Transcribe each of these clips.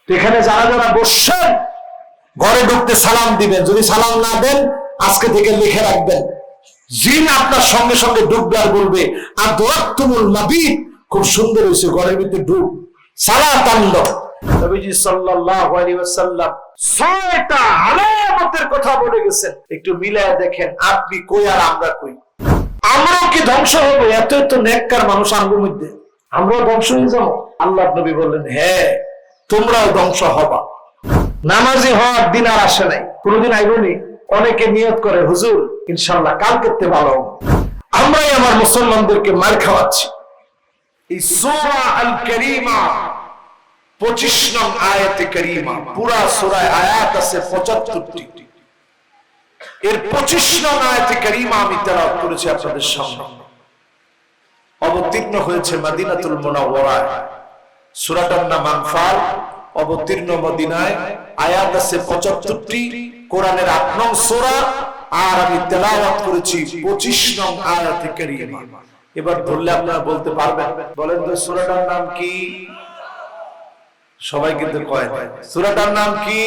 এখানে যারা যারা বসছেন ঘরে ঢুকতে সালাম দিবেন, যদি সালাম না দেন আজকে থেকে লিখে রাখবেন, জিন আপনার সঙ্গে সঙ্গে ঢুকবে আর বলবে আদওয়াতুমুল মাবিত, খুব সুন্দর হয়েছে, ঘরের ভিতরে ঢুক, সালাত আনলো। নবীজি সাল্লাল্লাহু আলাইহি ওয়াসাল্লাম 6টা আলামতের কথা বলে গেছেন, একটু মিলায় দেখেন আপনি কই আর আমরা কই। আমরাও কি ধ্বংস হবে? এত এত নেককার মানুষ আমরার মধ্যে, আমরাও ধ্বংস হয়ে যাবো? আল্লাহর নবী বললেন হ্যাঁ, তোমরাও ধ্বংস হবা। নামাজি হওয়ার দিন আর আসে নাই, কোনদিন আইবনি। অনেকে নিয়ত করে হুজুর ইনশাআল্লাহ কালকেতে ভালো হবে। আমরাই আমার মুসলমানদেরকে মার খাওয়াচ্ছি। এই সূরা আল কারীমা 25 নং আয়াতে কারীমা, পুরা সূরায় আয়াত আছে 75টি। এর 25 নং আয়াতে কারীমা আমি তেলাওয়াত করেছি আপনাদের সামনে। অবতীর্ণ হয়েছে মদিনাতুল মুনাওয়ারায়, সূরাটার নাম আনফাল, অবতীর্ণ মদিনায়, আয়াত আছে 75টি, কোরআনের 8 নং সূরা, আর আমি তেলাওয়াত করেছি 25 নং আয়াতে কারীমা। এবার ধরলে আপনারা বলতে পারবেন, বলেন তো সূরাটার নাম কি? সবাই কিন্তু কয় না। সূরাটার নাম কি?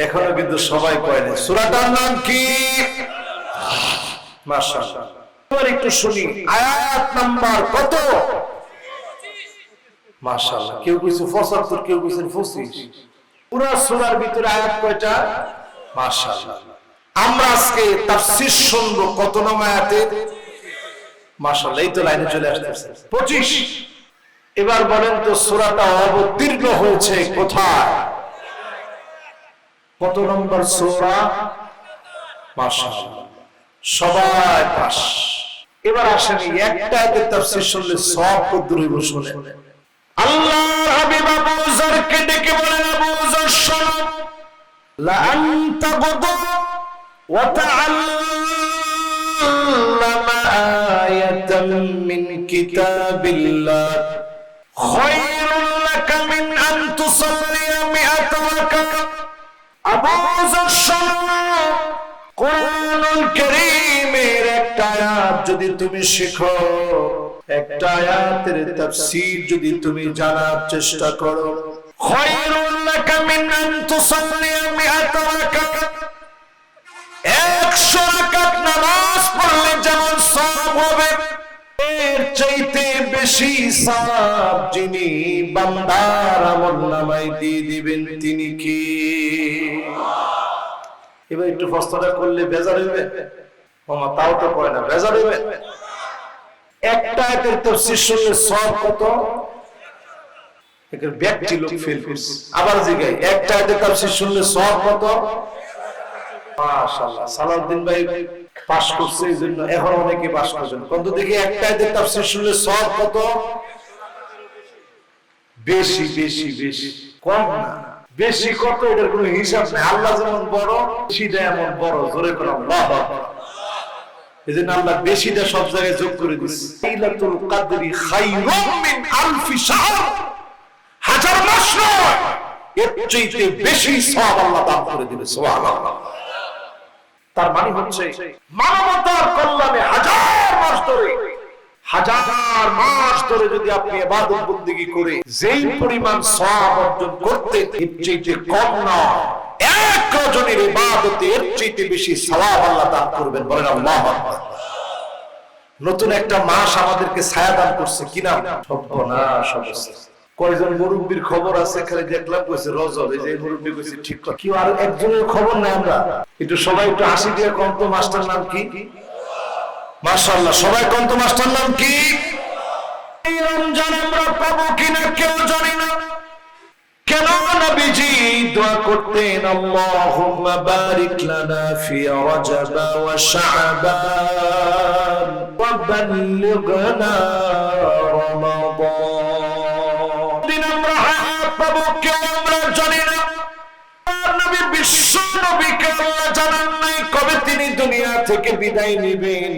এখনো কিন্তু সবাই কয় না। সূরাটার নাম কি? মাশাআল্লাহ। এবার একটু শুনি আয়াত নাম্বার কত? মাশাআল্লাহ। কেউ কইছে 75, কেউ কইছেন 25। পুরো সূরার ভিতরে আয়াত কয়টা? মাশাআল্লাহ। আমরা আজকে তাফসীর শুনবো কত নং আয়াতে? মাশাআল্লাহ, এই তো লাইনে চলে আসতেছে 25। এবার বলেন তো সূরাটা অবতীর্ণ হয়েছে কোথায়? কত নম্বর সূরা? মাশাআল্লাহ, সবাই পাস। এবার আসেন একটা আয়াতের তাফসীর শুনলে সব কদ্দুর হইব শুনেন। আল্লাহর হাবিব আবু যরকে ডেকে বলেন, আবু যর শোনো, লা আনতা গুদু ওয়া তাআল্লামা আয়াতাম মিন কিতাবিল্লাহ খায়রুল লাকা মিন আন তুসাল্লিয়া মিআতা রাকাত। আবু যর শোনো, কোরআনুল কারীমের একটা আয়াত যদি তুমি শিখো, একটা আয়াতের তাফসীর যদি তুমি জানার চেষ্টা করো, খায়রুল লাকা মিন আন তুসাল্লিয়া মিআতা রাকাত, 100 রাকাত নামাজ পড়লে যেমন সওয়াব হবে, এর চাইতে বেশি সওয়াব যিনি বান্দার আমলনামায় দিয়ে দিবেন তিনি কি? এবার একটু প্রশ্নটা করলে বেজার হইবে? ওমা তাও তো কয় না, বেজার হইবে? একটা আয়াতের তাফসীর শুনলে সওয়াব কত? এর ব্যক্তি লোক ফেল করছে। আবার জিগাই, একটা আয়াতের তাফসীর শুনলে সওয়াব কত? মাশাআল্লাহ, সালাউদ্দিন ভাই পাস করছে, এইজন্য এখন অনেকে পাস করছেন। কিন্তু দেখি একটা আয়াতের তাফসীর শুনলে সওয়াব কত? বেশি বেশি বেশি, কম না। বেশি কত এটার কোনো হিসাব নেই। আল্লাহ যেমন বড়, বেশিটা এমন বড়। জোরে করে আল্লাহু আকবার। এজন্য আল্লাহ বেশিটা সব জায়গায় যোগ করে দিয়েছে। লাইলাতুল কদরি খায়রুম মিন আলফি শাহর, হাজার মাস নয়, এর চাইতে বেশি সওয়াব আল্লাহ দান করে দিবে। সুবহানাল্লাহ। তার মানে হচ্ছে মানবতার কল্যাণে হাজার মাস ধরে যদি আপনি ইবাদত বন্দেগী করে যেই পরিমাণ সওয়াব অর্জন করতে, এর চাইতে কম না, এক রজনীর ইবাদতে এর চাইতে বেশি সওয়াব আল্লাহ দান করবেন। বলেন আল্লাহু আকবার। নতুন একটা মাস আমাদেরকে ছায়া দান করছে, কি নাম? সর্বনাশ অবস্থা। কয়জন মুরব্বির খবর আছে খালি দেখলাম, কইছে রজব, এই যে মুরব্বি কইছে ঠিক কথা। কি আর একজনের খবর নাই? আমরা একটু সবাই একটু হাসি দিয়ে কোন তো মাস্টার নাম কি? মাশাআল্লাহ, সবাই কোন তো মাস্টার নাম কি? এই রমজান আমরা পাবো কিনা কেউ জানি না। কেন নবীজি দোয়া করতেন, আল্লাহুম্মা বারিক লানা ফি রজব ওয়া শাবান ওয়া বাল্লিগনা রমাদান। দিন আমরা হায়াত পাবো কেউ আমরা জানি না। নবী বিশ্ব নবীকে আল্লাহ জানান নাই কবে তিনি দুনিয়া থেকে বিদায় নেবেন।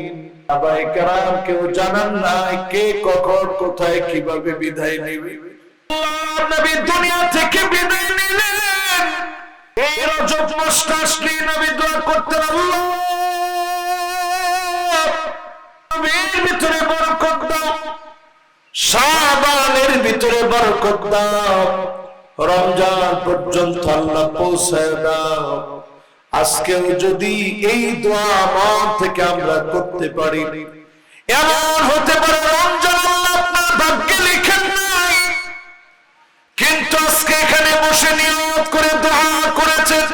সাহাবায়ে কেরাম কেউ জানান নাই কে কখন কোথায় কিভাবে বিদায় নেবে। আল্লাহর নবী দুনিয়া থেকে বিদায় নিলেন। এই রজব মাসটা আসলে নবী দোয়া করতেন, আল্লাহ নবীর ভিতরে বরকত দাও, শাবানের ভিতরে বরকত দাও, রমজান পর্যন্ত আল্লাহ পৌঁছায় দাও। আজকেও যদি এই দোয়া আমার থেকে আমরা করতে পারি, এমন হতে পারে রমজান আল্লাহ আপনার ভাগ্যে লিখেন নাই, কিন্তু আজকে এখানে বসে নিয়ত করে দোয়া করেছেন।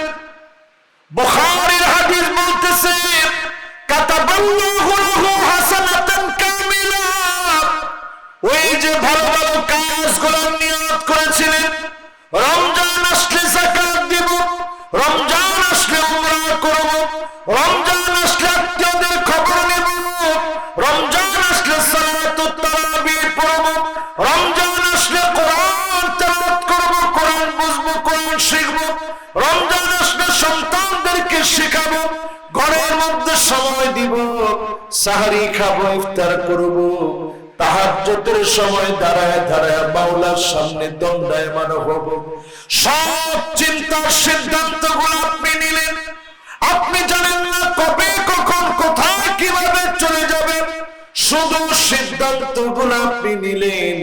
বুখারীর হাদিস বলতেছে কাতাবাল্লাহু লাহু হাসানাতান কামিলা। ওই যে ভালো ভালো কাজগুলো নিয়ত করেছিলেন, রমজান আসলে যাকাত দেব, রমজান আসলে উমরা করব, রমজান আসলে আত্মীয়দের খবর নেব, রমজান আসলে সালাতুত তারাবিহ পড়ব, রমজান আসলে কোরআন তেলাওয়াত করব, কোরআন বুঝবো, কোরআন শিখব, রমজান আসলে সন্তানদেরকে শেখাবো, ঘরের মধ্যে সময় দিব, সাহরি খাবো, ইফতার করব, তাহাজ্জুদের সময় দাঁড়ায় দাঁড়ায় মাওলার সামনে দণ্ডায়মান হব। সব চিন্তার সিদ্ধান্তগুলো আপনি নিলেন, আপনি জানেন না কবে কখন কোথায় কিভাবে চলে যাবে, শুধু সিদ্ধান্তগুলো আপনি নিলেন।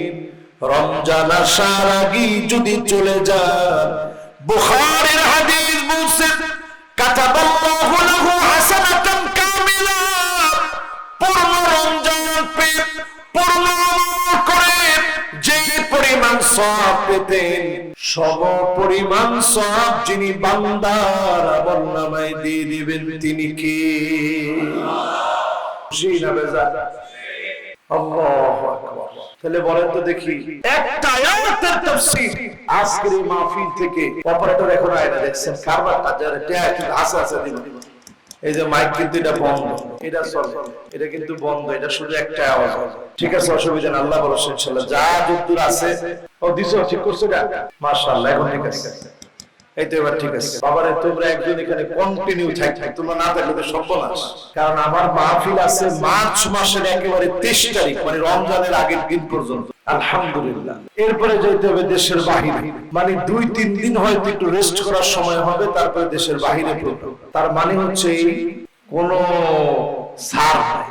রমজান আসার আগে যদি চলে যান, বুখারীর হাদিস বলছে কাতাবাল্লাহু লাহু হাসানাতান কামিলা। পূর্ণ রমজান পেয়ে পূর্ণ আমল করে যে পরিমাণ সওয়াব পেতেন, সম পরিমাণ সওয়াব যিনি বান্দার আমলনামায় দিয়ে দিবেন তিনি কে? খুশি না বেজার? আল্লাহু আকবার। তাহলে বলেন তো দেখি, একটা আয়াতের তাফসীর আজকের এই মাহফিল থেকে অপারেটর এখন আয়না দেখছেন কারবারটা যারা ট্যাগ আছে দিন, এই যে মাইক কিন্তু এটা বন্ধ, এটা চলে, এটা কিন্তু বন্ধ, এটা শুধু একটা আওয়াজ। ঠিক আছে, অসুবিধা নেই, আল্লাহ বলেছেন ইনশাআল্লাহ যা যদ্দূর আছে। ও দিছো, ঠিক করছো না? মাশাআল্লাহ, এখন ঠিক আছে, এই তো এবার ঠিক আছে। বাবারে তোমরা একজন এখানে কন্টিনিউ থাক, তোমরা না থাকলে তো সর্বনাশ। কারণ আমার মাহফিল আছে মার্চ মাসের একেবারে 23 তারিখ, মানে রমজানের আগের দিন পর্যন্ত, আলহামদুলিল্লাহ। এরপরে যেতে হবে দেশের বাহিরে, মানে 2-3 দিন হয়তো একটু রেস্ট করার সময় হবে, তারপরে দেশের বাহিরে প্রোগ্রাম। তার মানে হচ্ছে এই কোন ছাড় নাই,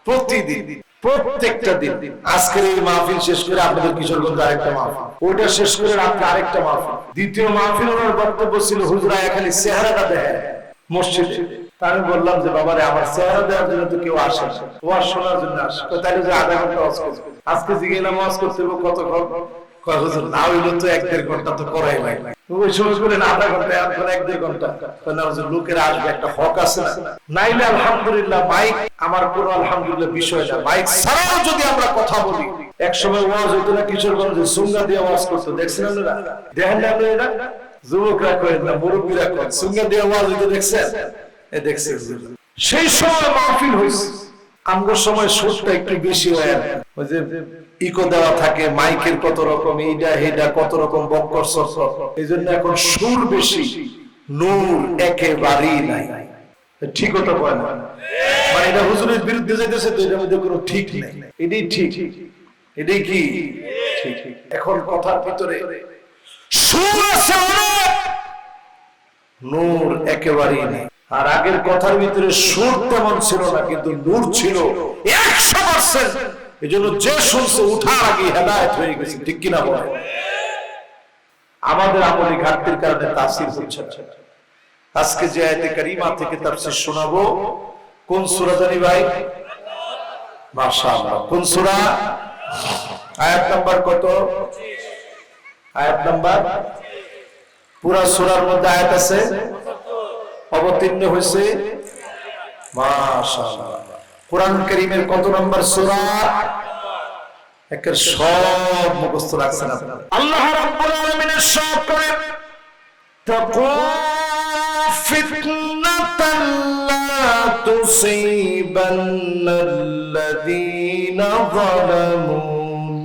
প্রতিদিন প্রত্যেকটা দিন। আজকের এই মাহফিল শেষ করে আপনাদের কিশোরগঞ্জ আরেকটা মাহফিল, ওইটা শেষ করে রাত্রে আরেকটা মাহফিল, দ্বিতীয় মাহফিল। ওনার বক্তব্য ছিল হুজুরা খালি চেহারাটা দেখেন মসজিদে। আমি বললাম যে বাবারে আমার চেহারা দেওয়ার জন্য তো কেউ আসে, ওয়াজ শোনার জন্য আসে। তাহলে যে আধা ঘন্টা ওয়াজ করবে, আজকে জিজ্ঞেলাম ওয়াজ করতে হবে কতক্ষণ? কয় হুজুর না হইলো তো 1-1.5 ঘন্টা তো করাই লাগে। ওই সময় বলেন আধা ঘন্টা, এখন 1-1.5 ঘন্টা। লোকেরা আসবে, একটা হক আছে না? নাইলে আলহামদুলিল্লাহ মাইক আমার কোনো আলহামদুলিল্লাহ বিষয় না, মাইক ছাড়াও যদি আমরা কথা বলি। এক সময় ওয়াজ হইতো না কিশোরগঞ্জে, সুঙ্গা দিয়ে ওয়াজ করতো, দেখছেন আপনারা? দেখেন না আপনারা? যুবকরা করেন না, মুরব্বীরা করেন, সুঙ্গা দিয়ে ওয়াজ হইতো, দেখছেন? দেখছেন? সেই সময় মাহফিল হয়েছে। আমগোর সময় সুরটা একটু বেশি হয়, ওই যে ইকো দেওয়া থাকে, মাইকের কত রকম, এইটা হেডা কত রকম বক্কর সরসর, এই জন্য এখন সুর বেশি, নূর একেবারেই নাই। ঠিক কথা বলে না, মানে এটা হুজুরের বিরুদ্ধে যাইতেছে তো, এটার মধ্যে কোনো ঠিক নাই। এটাই ঠিক, এটাই কি ঠিক। এখন কথার ভিতরে সুর আছে, নূর একেবারেই নেই। আর আগের কথার ভিতরে সুর তেমন ছিল না, কিন্তু নূর ছিল 100%। এই জন্য যে শুনছে উঠার আগে হেদায়েত হয়ে গেছে, ঠিক কিনা বলে? আমাদের আমলি ঘাটতির কারণে তাফসীর হচ্ছে না। আজকে যে আয়াতে কারিমা থেকে তাফসীর শোনাবো, কোন সূরা জানি ভাই? মাশাআল্লাহ, কোন সূরা? আয়াত নাম্বার কত? আয়াত নাম্বার, পুরা সূরার মধ্যে আয়াত আছে, অবতীর্ণ হয়েছে। মাশাআল্লাহ, কোরআন কারীমের কত নম্বর সূরা? একের সব মুখস্থ রাখছেন আপনারা। আল্লাহ রাব্বুল আলামিনের সব করে তাকু ফিতনাতান লা তুসিবান্নাল্লাযীনা যালামু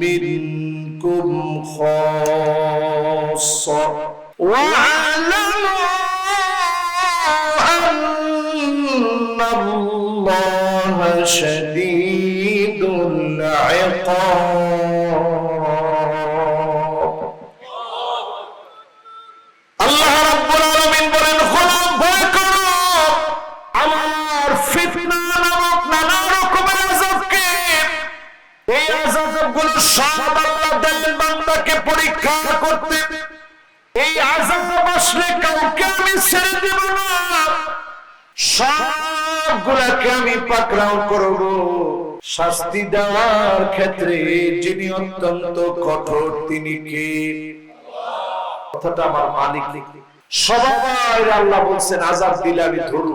মিনকুম খাসসা ওয়া আ'লামু আন্নাল্লাহা শাদীদুল ইকাব। আল্লাহ রাব্বুল আলামিন বলেন, ভয় করো আমার ফিতনা নামক নানা রকমের আযাবকে। এই আযাবগুলো সব আল্লাহ দেন বান্দাকে পরীক্ষা করতে, এই আযাব আসলে কাউকে আমি ছেড়ে দেব না, সবগুলাকে আমি পাকড়াও করব। শাস্তি দেওয়ার ক্ষেত্রে যিনি অত্যন্ত কঠোর তিনি কে? কথাটা আমার মালিক লিখে সবাই আল্লাহ বলছেন আযাব দিলে আমি ধরব।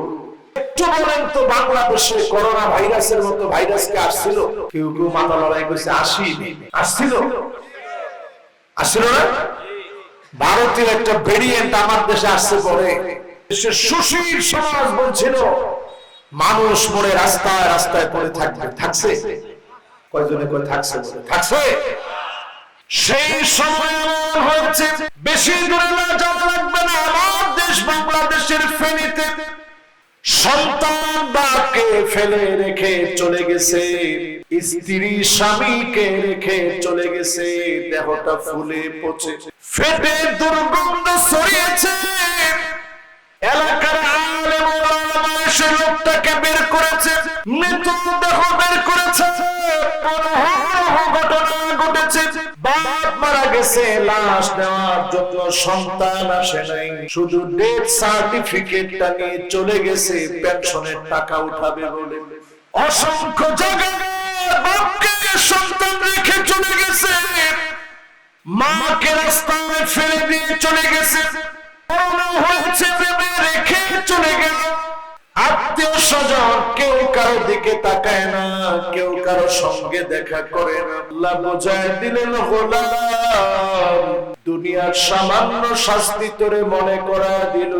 একটু বলেন তো, বাংলাদেশে করোনা ভাইরাসের মতো ভাইরাস কে আসছিল? কেউ কেউ মাথা লড়াই করছে আসেনি। আসছিল? আসছিল না? ভারতের একটা ভেরিয়েন্ট আমার দেশে আসছে পরে সুশীল সমাজ বলছিল মানুষ মরে রাস্তায় রাস্তায় পড়ে থাকবে। থাকছে? কয়জনে কয় থাকছে? থাকছে। সেই সময় হচ্ছে বেশি দূরে না যাওয়া লাগবে না, আমার দেশ বাংলাদেশের ফেনীতে সন্তান বাকে ফেলে রেখে চলে গেছে, স্ত্রী স্বামীকে রেখে চলে গেছে, দেহটা ফুলে পচে ফেটে দুর্গন্ধ ছড়িয়েছে। এলাকার আলেম ওলামা এসে লোকটাকে বের করেছে, মৃতদেহ বের করেছে। ঘটনা ঘটেছে, বাপ মারা গেছে, লাশ নেওয়ার জন্য সন্তান আসে নাই, শুধু ডেথ সার্টিফিকেটটা নিয়ে চলে গেছে পেনশনের টাকা উঠাবে বলে। অসংখ্য জায়গায় বাপকে সন্তান রেখে চলে গেছে, মাকে রাস্তায় ফেলে দিয়ে চলে গেছে, হয়েছে ভেবে রেখে চলে গেল। আত্মীয় স্বজন কেউ কারো দিকে তাকায় না, কেউ কারো সঙ্গে দেখা করে না। আল্লাহ বোঝায় দিলেন গোলাম, দুনিয়ার সামান্য শাস্তি তোরে মনে করা দিল।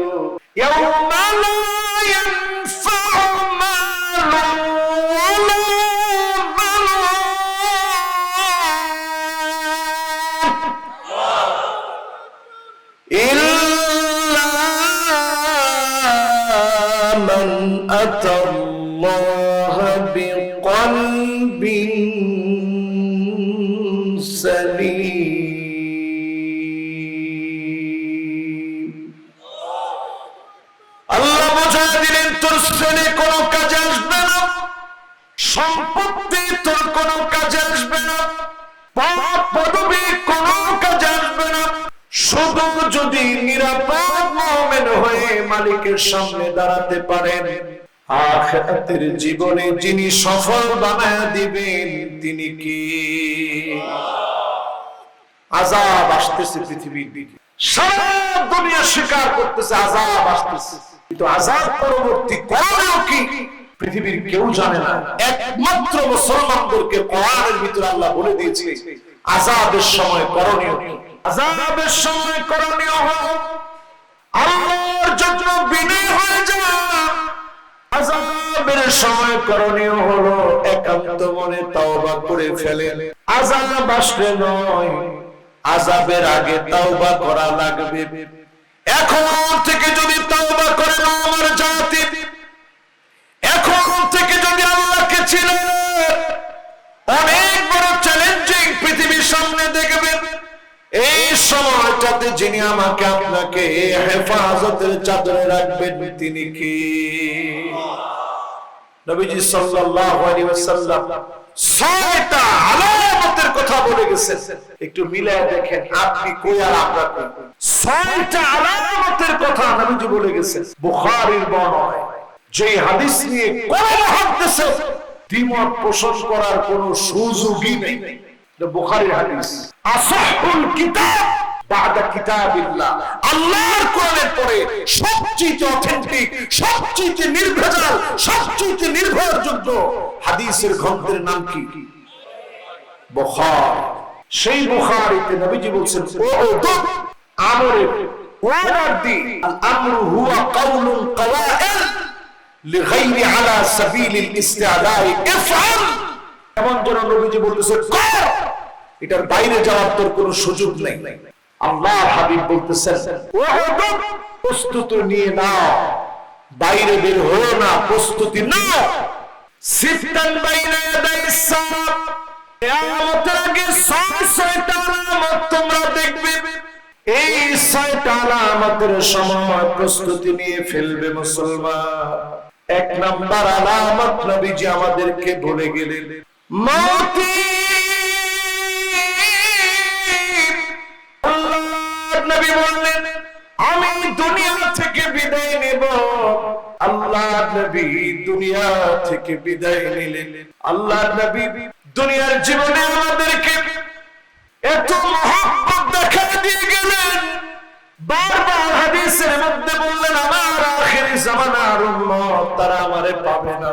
أتى الله بقلب سليم। আল্লাহ বোঝা দিলেন তোর শ্রেণী কোনো কাজে আসবে না, সম্পত্তি তোর কোনো কাজে আসবে না, পদ পদবী কোনো কাজে আসবে না, শুধু যদি নিরাপদ মুমিন হয়ে মালিকের সামনে দাঁড়াতে পারেন, আখিরাতের জীবনে যিনি সফল বানায় দিবেন তিনি কি? আযাব আসতেছে পৃথিবীর দিকে, সারা দুনিয়া স্বীকার করতেছে আযাব আসতেছে, কিন্তু আযাব পরবর্তী করণীয় কি পৃথিবীর কেউ জানে না। একমাত্র মুসলমানদেরকে কোরআনের ভিতরে আল্লাহ বলে দিয়েছে আযাবের সময় করণীয় কি। আযাবের সময় করণীয় হলো আল্লাহর জন্য বিনয় হয়ে যাওয়া। আযাবের সময় করণীয় হলো একান্ত মনে তওবা করে ফেলেন। আযাব আসলে নয়, আযাবের আগে তওবা করা লাগবে। এখন থেকে যদি তওবা করে না আমার জাতি, এখন থেকে যদি আল্লাহকে চিনে, অনেক বড় চ্যালেঞ্জিং পৃথিবীর সামনে দেখবেন। এই সময়টাতে যিনি আমাকে আপনাকে হেফাজতের চাদরে রাখবেন তিনি কি? নবীজি সাল্লাল্লাহু আলাইহি ওয়াসাল্লাম 6টা আলামতের কথা বলে গেছেন, একটু মিলায় দেখেন আপনি কই আর আমরা কই। 6টা আলামতের কথা নবীজি বলে গেছেন, বুখারীর বর্ণনা। যে হাদিস নিয়ে কোন মুহাদ্দিসে দ্বিমত পোষণ করার কোনো সুযোগই নেই, বুখারীর হাদিস। আসহুল কিতাব বাদা কিতাবিল্লাহ, আল্লাহর কোরআনের পরে সবচেয়ে অথেন্টিক, সবচেয়ে নির্ভেজাল, সবচেয়ে নির্ভরযোগ্য হাদিসের গ্রন্থের নাম কি? বুখারী। সেই বুখারীতে নবীজি বলেন ও উদুব আমরে ওয়ার দি আল আমরু হুয়া কাউলুন কাওয়াইল লিগাইরি আলা সাবিলিল ইস্তিআলাই ইফআল। এমন যেন নবীজি বলতেছেন কর, এটার বাইরে যাওয়ার তোর কোনো সুযোগ নেই। আল্লাহর হাবিব বলতেছেন ও উদুব প্রস্তুতি নিয়ে নাও, বাইরে বের হও না, প্রস্তুতি নাও। সিফতান বাইনা ইয়াদাইস সামাত, কিয়ামতের আগে 6টা আলামত তোমরা দেখবে। এই 6টা আলামতের সময় প্রস্তুতি নিয়ে ফেলবে মুসলমান। 1 নাম্বার আলামত নবীজি আমাদেরকে বলে গেলেন মওতি। নবী বললেন আমি দুনিয়া থেকে বিদায় নেব। আল্লাহর নবী দুনিয়া থেকে বিদায় নিলেন। আল্লাহর নবী দুনিয়ার জীবনে আমাদেরকে এত মহব্বত দেখা দিয়ে গেলেন, বারবার হাদিসের মধ্যে বললেন আমার আখিরি জামানার উম্মত তারা আমারে পাবে না।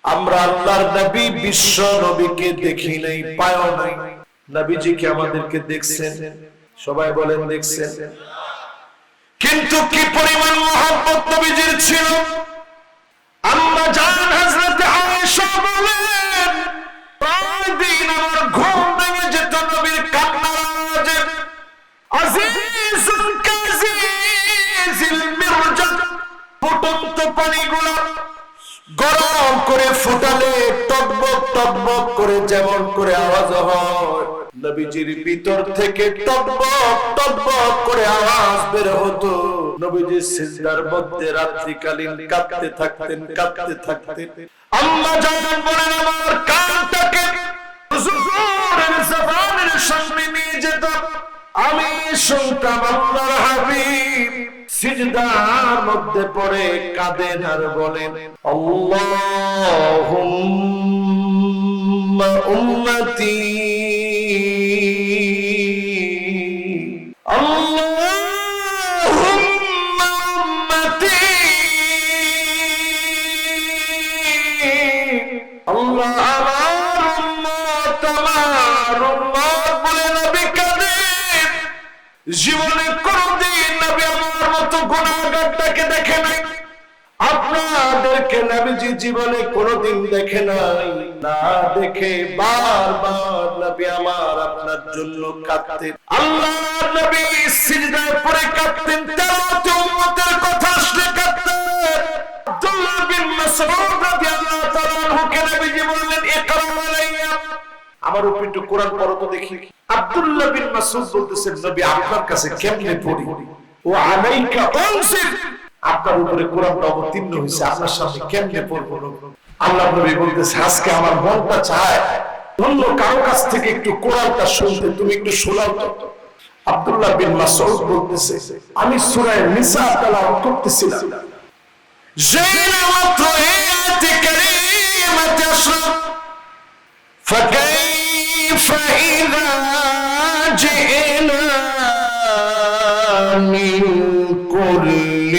আমরা আল্লাহর নবী বিশ্ব নবীকে দেখি নাই, পায়ও নাই। নবীজিকে আমাদেরকে দেখছেন, সবাই বলেন দেখছেন। কিন্তু কি পরিমাণ মহব্বত নবীজির ছিল। আম্মা জান হযরত আয়েশা বলেন প্রায় দিন আমার ঘুম ভেঙে যেত নবীর কান্নার আওয়াজে। আজিজুন কাযিজিল মিরজাদ, ফুটন্ত পানিগুলো গরম করে ফুটালে টকবক টকবক করে যেমন করে আওয়াজ হয়, নবীজির ভিতর থেকে টকবক টকবক করে আওয়াজ বের হতো। নবীজি সিজদার মধ্যে রাত্রিকালীন কাঁদতে থাকতেন, কাঁদতে থাকতেন। আম্মা জান বলেন আমার কানটাকে হুজুরের জবানের সামনে নিয়ে যেত, আমি শুনতাম আল্লাহর হাবিব সিজদার মধ্যে পড়ে কাঁদেন আর বলেন আল্লাহুম্মা উম্মতি আল্লাহুম্মা উম্মতি, আল্লাহ আমার উম্মত আমার উম্মত বলে নবী কাঁদেন। জীবনে কোনদিন নবী আমার মতো গুনাহগারটাকে দেখে নাই। আপনাদেরকে নবীজি জীবনে কোনদিন দেখে নাই, না দেখে বারবার নবী আমার আপনার জন্য কাঁদতেন। আল্লাহর নবী সিজদায় পড়ে কাঁদতেন, তেলাওয়াতে উম্মতের কথা আসলে কাঁদতেন। আব্দুল্লাহ বিন মাসউদ রাদিয়াল্লাহু তাআলা আনহুকে নবীজি বললেন ইকরা আলাইয়া, আমার উপর একটু কোরআন পড়ো তো দেখি। আব্দুল্লাহ বিন মাসউদ বলতেছেন নবী আপনার কাছে কেমনে পড়ি? ও আলাইকা উনজিল, আপনার উপরে কোরআনটা অবতীর্ণ হয়েছে, আপনার সামনে কেমনে পড়বো? আল্লাহ নবী বলতেছে আজকে আমার মনটা চায় অন্য কারো কাছ থেকে একটু কোরআনটা শুনতে, তুমি একটু শোনাও তো। আব্দুল্লাহ বিন মাসউদ বলতেছে আমি সূরা নিসা তেলাওয়াত করতেছিলাম, যেই মাত্র এই আয়াতে কারীমাতে আসলো فكيف إذا جئنا من كل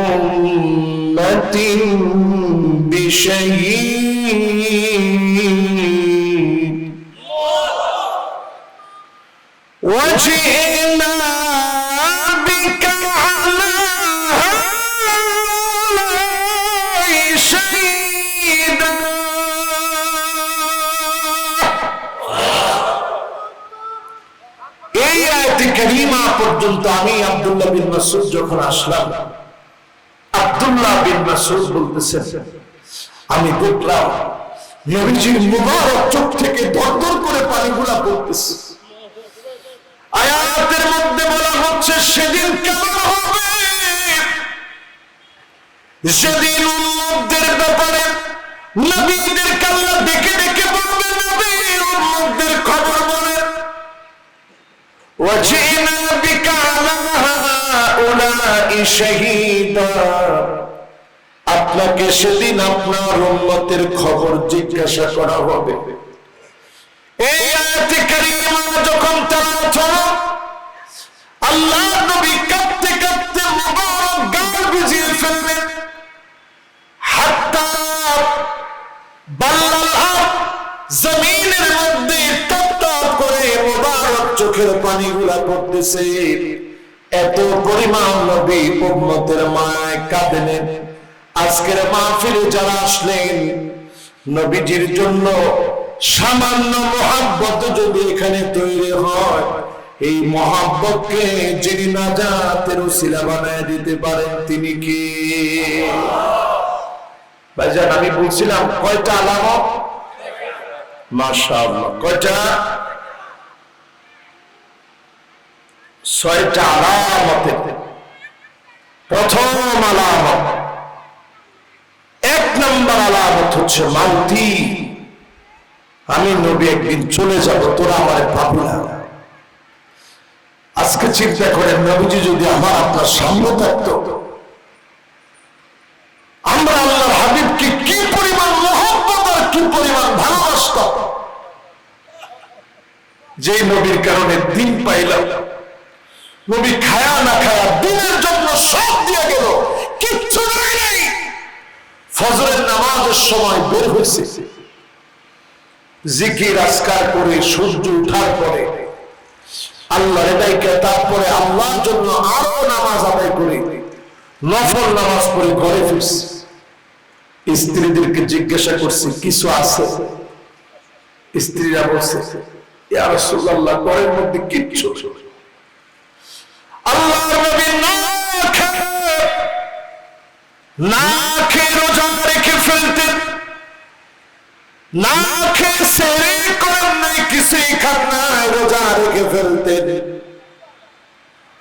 أمة بشهيد وجئنا بك على هؤلاء شهيدا। এই আয়াতে কারীমা পর্যন্ত আমি আব্দুল্লাহ বিন মাসউদ যখন আসলাম, আব্দুল্লাহ বিন মাসউদ বলতেছেন আমি দেখলাম নবীজির মুবারক চোখ থেকে দরদর করে পানিগুলা পড়তেছে। আয়াতের মধ্যে বলা হচ্ছে সেদিন কেমন হবে, সেদিন উম্মতদের ব্যাপারে নবীদের আল্লাহ ডেকে ডেকে বলবে নবী উম্মতদের খবর বলে ওয়াজিনা বিকা আলা হাউলাই শাহীদা, আপনাকে সেদিন আপনার উম্মতের খবর জিজ্ঞাসা করা হবে। এই আয়াতে কারীমা যখন তেলাওয়াত হলো, আল্লাহ নবী কাঁদতে কাঁদতে মুবারক গাল ভিজিয়ে ফেললেন। হাত্তা বাল্লাল আরদ, জমিনের মধ্যে টপ টপ করে মুবারক চোখের পানিগুলা পড়তেছে। এত পরিমাণ নবী উম্মতের মায় কাঁদেন। আজকের মাহফিলে যারা আসলেন, নবীজির জন্য সামান্য মহব্বত যদি এখানে তৈরি হয়, এই মহব্বতকে যিনি নাজাতের উসিলা বানায় দিতে পারেন তিনি কি? ভাইজান আমি বলছিলাম কয়টা আলামত? মাশাআল্লাহ, কয়টা? 6টা আলামত। প্রথম আলামত, 1 নম্বর আলামত হচ্ছে মাউতি, আমি নবী একদিন চলে যাব, তোরা আমার পাবি না। আজকে চিন্তা করেন, নবীজি যদি আমার আপনার সামনে থাকতো, আমরা আল্লাহর হাবিবকে কি পরিমাণ মহব্বত আর কি পরিমাণ ভালোবাসতাম। যে নবীর কারণে দিন পাইলাম, নবী খায়া না খায়া দিনের জন্য সব দিয়ে গেল, কিচ্ছু নাই। ফজরের নামাজের সময় বের হয়েছে, জিকির আজকার করে সূর্য উঠার পরে আল্লাহর ডাইকে, তারপরে আল্লাহর জন্য আরো নামাজ আদায় করে নফল নামাজ পড়ে ঘরে ফিরছে। স্ত্রীদেরকে জিজ্ঞাসা করছে কিছু আছে? স্ত্রীরা বলছে, ইয়া রাসূলুল্লাহ, ঘরের মধ্যে কিচ্ছু। আল্লাহর নবী না খেয়ে রোজা রেখে ফেলতেন, না খেয়ে সেরে করেন নাই, কিছুই খান নাই, রোজা রেখে ফেলতেন।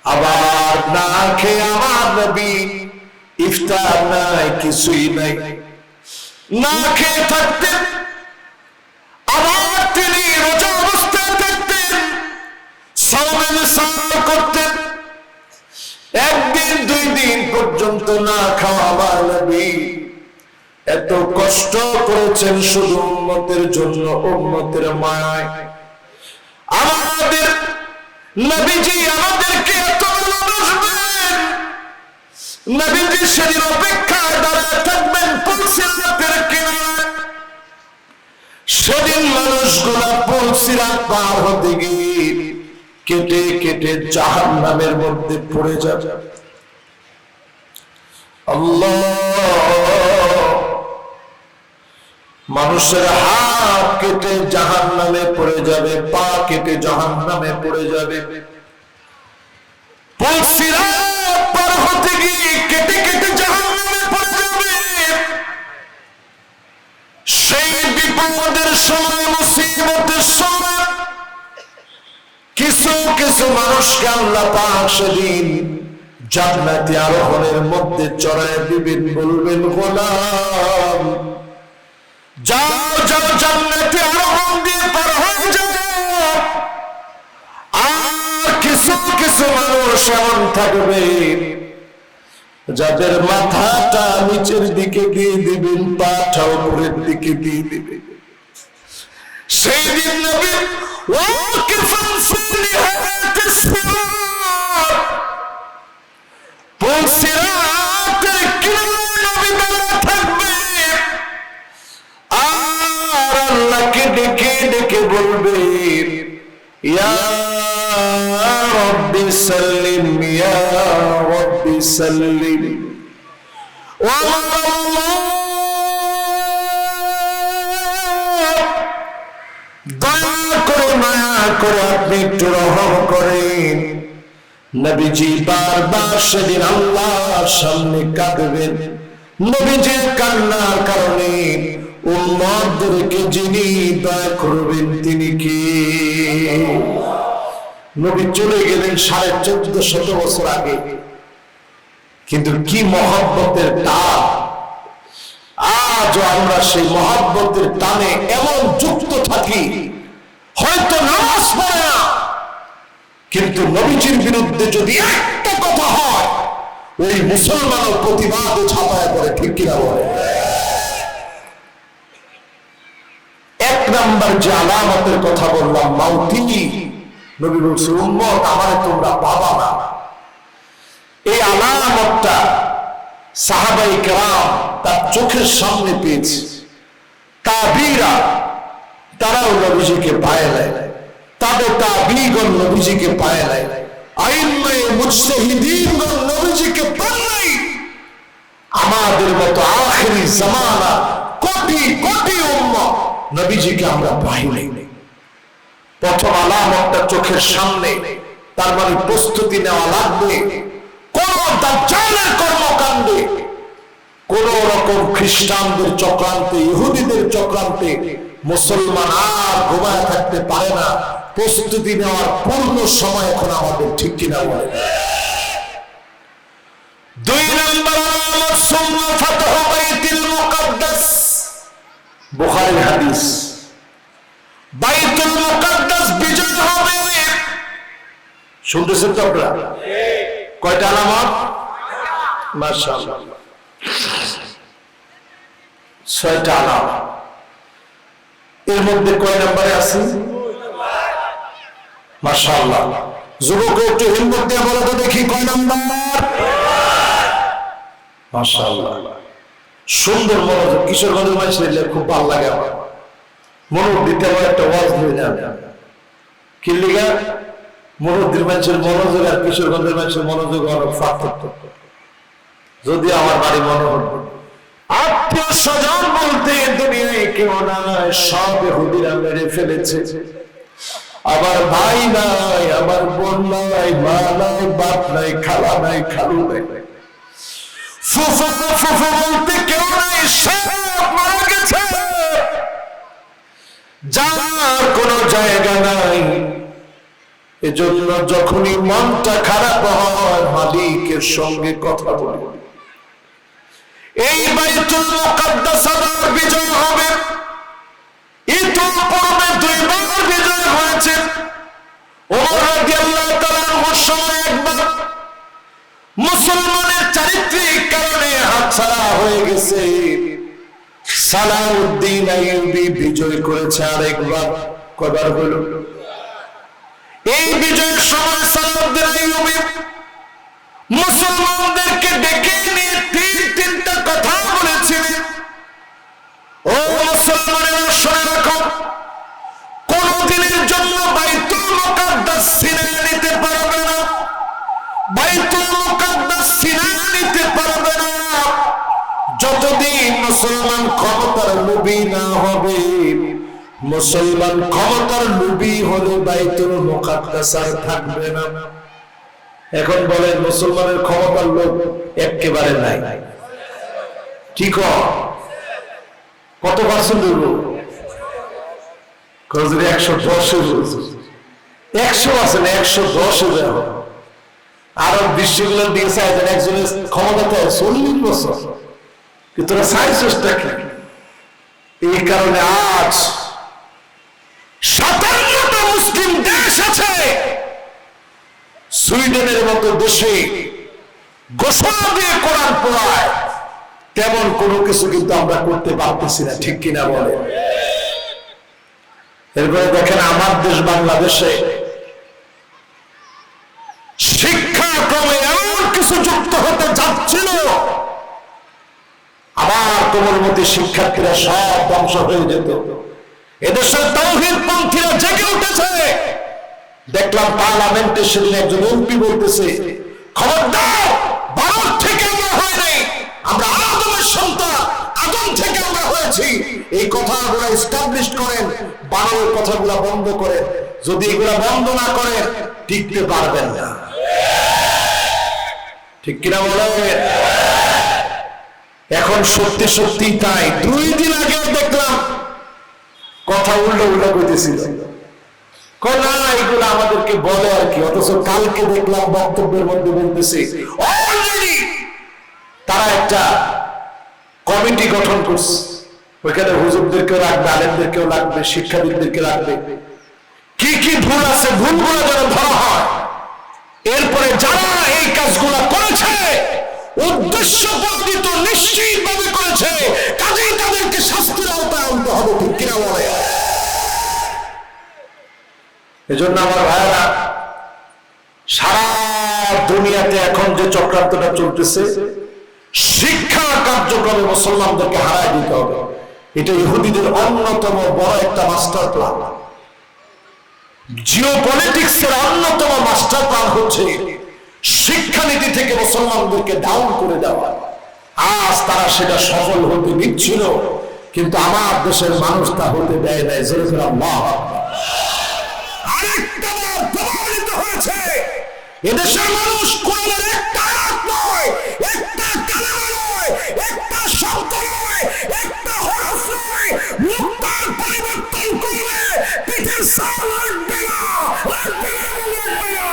আবার না খেয়ে আমার নবী ইফতার নাই, কিছুই নাই, না খেয়ে থাকতেন। আবার তিনি রোজা অবস্থায় থাকতেন, সাওমের সাওম করতেন। একদিন দুই দিন পর্যন্ত না খাওয়া আমার নবী এত কষ্ট করেছেন শুধু উম্মতের জন্য, উম্মতের মায়ায়। আমাদের নবীজি আমাদেরকে এত ভালোবাসবেন, নবীজি সেদিন অপেক্ষায় দাঁড়ায় থাকবেন পুলসিরাতের কিনারায়। সেদিন মানুষগুলা পুলসিরাত পার হতে গিয়ে কেটে কেটে জাহান্নামের মধ্যে পড়ে যাবে। আল্লাহ, মানুষের হাত কেটে জাহান্নামে পড়ে যাবে, পা কেটে জাহান্নামে পড়ে যাবে। পুলসিরাত পার হতে গিয়ে কেটে কেটে জাহান্নামে পড়ে যাবে। সেই বিপদের সময়, মুসিবতের সময় কিছু কিছু মানুষকে আল্লাহ পাক সেদিন জান্নাতে আরোহণের মধ্যে চড়ায় দিবেন, বলবেন, গোলাম যাও যাও জান্নাতে আরোহণ দিয়ে পার হয়ে যাবে। আর কিছু কিছু মানুষ এমন থাকবে যাদের মাথাটা নিচের দিকে দিয়ে দিবেন, পাটা উপরের দিকে দিয়ে দিবেন। সেই দিন নবী ওয়াকিফান ফি নিহায়াতিস সিরাত, পুলসিরাতের কিনারায় নবী দাঁড়িয়ে থাকবে। আর আল্লাহকে ডেকে ডেকে বলবে, ইয়া রাব্বি সাল্লিম, ইয়া রাব্বি সাল্লিম। ও আল্লাহ, দয়া করে মায়া করে আপনি একটু রহম করেন। নবীজি বারবার সেদিন আল্লাহর সামনে কাঁদবেন। নবীজির কান্নার কারণে উম্মতদেরকে যিনি দয়া করবেন তিনি কে? নবী চলে গেলেন 1450 বছর আগে, কিন্তু কি মহব্বতের টান! আজও আমরা সেই মহব্বতের টানে এমন যুক্ত থাকি, হয়তো নামাজ পড়ে না, কিন্তু নবীজির বিরুদ্ধে যদি একটা কথা হয়, ওই মুসলমানও প্রতিবাদ ছাপায় পড়ে, ঠিক কিনা বলে? এক নাম্বার যে আলামতের কথা বললাম, মাউতি, নবী বলছে, উম্মত আমারে তোমরা পাবা না। এই আলামতটা সাহাবায়ে কেরাম তার চোখের সামনে পেয়েছে। তাবিরা তারাও নবীজিকে পায় নাই, তাদের তাবিগণ নবীজিকে পায় নাই, আইম্মায়ে মুজতাহিদিনগণ নবীজিকে পায় নাই। আমাদের মতো আখিরি জামানা কোটি কোটি উম্মত নবীজিকে আমরা পাই নাই। প্রথম আলামতটা চোখের সামনে, তার মানে প্রস্তুতি নেওয়া লাগবে। কোন দাজ্জালের কর্মকাণ্ডে, কোন রকম খ্রিস্টানদের চক্রান্তে, ইহুদিদের চক্রান্তে মুসলমান আর ঘুমায় থাকতে পারে না। প্রস্তুতি নেওয়ার পূর্ণ সময় এখন আমাদের, ঠিক কিনা বলে? দুই নম্বর আলামত, সুম্মা ফাতহু বাইতুল মুকাদ্দাস। বুখারীর হাদিস। বাইতুল মুকাদ্দাস বিজয় হবে, শুনতেছেন তো আপনারা? কয়টা আলামত? মাশাআল্লাহ, 6টা আলামত। এর মধ্যে কয় নম্বরে আছে? মাশাআল্লাহ। যুবক একটু হিম্মত দিয়ে বলো তো দেখি কয় নম্বর? মাশাআল্লাহ, সুন্দর মনোযোগ। কিশোরগঞ্জের মানুষের খুব ভালো লাগে আমার, মনোযোগ দিতে আমার একটা ওয়াজ হয়ে যাবে। কি লিগা? মনোযোগের মানুষের মনোযোগ আর কিশোরগঞ্জের মানুষের মনোযোগ অনেক পার্থক্য। যদি আমার বাড়ি মনোযোগ, আত্মীয় স্বজন বলতে দুনিয়ায় কেউ নাই, সব ইহুদিরা মেরে ফেলেছে। আবার ভাই নাই, আবার বোন নাই, মা নাই, বাপ নাই, খালা নাই, খালু নাই, ফুফু ফুফু বলতে কেউ নাই, সব মারা গেছে। যার কোনো জায়গা নাই। এজন্য যখনই মনটা খারাপ হয় মালিকের সঙ্গে কথা বলি। এই বাইতুল মুকাদ্দাস আবার বিজয় হবে। ইতিপূর্বে 2 বার বিজয় হয়েছে। ওমর রাদিয়াল্লাহু তাআলা ওর সময় একবার মুসলমানের চারিত্রিক কারণে হাতছাড়া হয়ে গেছে। সালাউদ্দিন আইয়ুবী বিজয় করেছে আরেকবার। কয়বার হলো? এই বিজয়ের সময় সালাউদ্দিন আইয়ুবী মুসলমানদেরকে ডেকে নিয়ে 3টা কথা বলেছিলেন। ও মুসলমানেরা শুনে রাখো, কোনদিনের জন্য বাইতুল মুকাদ্দাস ছিনিয়ে নিতে পারবে না। বাইতুল মুকাদ্দাস ছিনিয়ে নিতে পারবে না যতদিন মুসলমান ক্ষমতার লোভী না হবে। মুসলমান ক্ষমতার লোভী হলে বাইতুল মুকাদ্দাস আর থাকবে না। এখন বলেন মুসলমানের ক্ষমতার লোভ একেবারে নাই, ঠিক? কত পার্সেন্ট হইব? 110 আছে না, 110 আরব বিশ্বগুলো দিয়েছে একজনের ক্ষমতা 40 বছর, কিন্তু তোরা সাইন্সটা কি? এই কারণে আজ 57টা মুসলিম দেশ আছে। সুইডেনের মতো দেশে ঘোষণা দিয়ে কোরআন পড়ায়, তেমন কোনো কিছু কিন্তু আমরা করতে পারতেছি না, ঠিক কিনা বলে? এরপরে দেখেন আমার দেশ বাংলাদেশে শিক্ষাক্রমে এমন কিছু যুক্ত হতে যাচ্ছিল, আবার কোমলমতি শিক্ষার্থীরা সব ধ্বংস হয়ে যেত। এদেশের তাওহীদপন্থীরা জেগে উঠেছে। দেখলাম পার্লামেন্টে সেদিন একজন এমপি বলতেছে, খবরদার, ভারত থেকে আমরা হয় নাই, আমরা আদমের সন্তান, আদম থেকে আমরা হয়েছি। এই কথাগুলো এস্টাবলিশ করেন, বানানোর কথাগুলো বন্ধ করেন। যদি এগুলা বন্ধ না করেন টিকতে পারবেন না, ঠিক কিনা বলেন? এখন সত্যি সত্যি তাই। 2 দিন আগে দেখলাম কথা উল্টো উল্টো কইতেছিল, না এগুলো আমাদেরকে বলে আর কি, অথচ কালকে দেখলাম বক্তব্যের মধ্যে বলতেছে অলরেডি তারা একটা কমিটি গঠন করছে। ওইখানে হুজুরদেরকেও রাখবে, আলেমদেরকেও রাখবে, শিক্ষাবিদদেরকে রাখবে। কি কি ভুল আছে ভুলগুলো যেন ধরা হয়। এরপরে যারা এই কাজগুলো করেছে উদ্দেশ্য প্রণোদিত নিশ্চিতভাবে করেছে, কাজেই তাদেরকে শাস্তির আওতায় আনতে হবে, ঠিক কিনা বলে? এজন্য আমার ভাইরা, সারা দুনিয়াতে এখন যে চক্রান্তটা চলতেছে, শিক্ষা কার্যক্রমে মুসলমানদেরকে হারায় দিতে হবে। এটা ইহুদিদের অন্যতম বড় একটা মাস্টার প্ল্যান। জিওপলিটিক্সের অন্যতম মাস্টার প্ল্যান হচ্ছে শিক্ষানীতি থেকে মুসলমানদেরকে ডাউন করে দেওয়া। আজ তারা সেটা সফল হতে দিচ্ছিল, কিন্তু আমার দেশের মানুষ তা হতে দেয় নাই। আরেকটা প্রমাণিত হয়েছে, এদেশের মানুষ কোরআনের একটা আয়াত নয়, একটা কালেমা নয়, একটা শব্দ নয়, একটা হরফ নয়, মুক্তার পরিবর্তন করলে পিঠের সাল লাগবে না, লাগবে না, লাগবে না।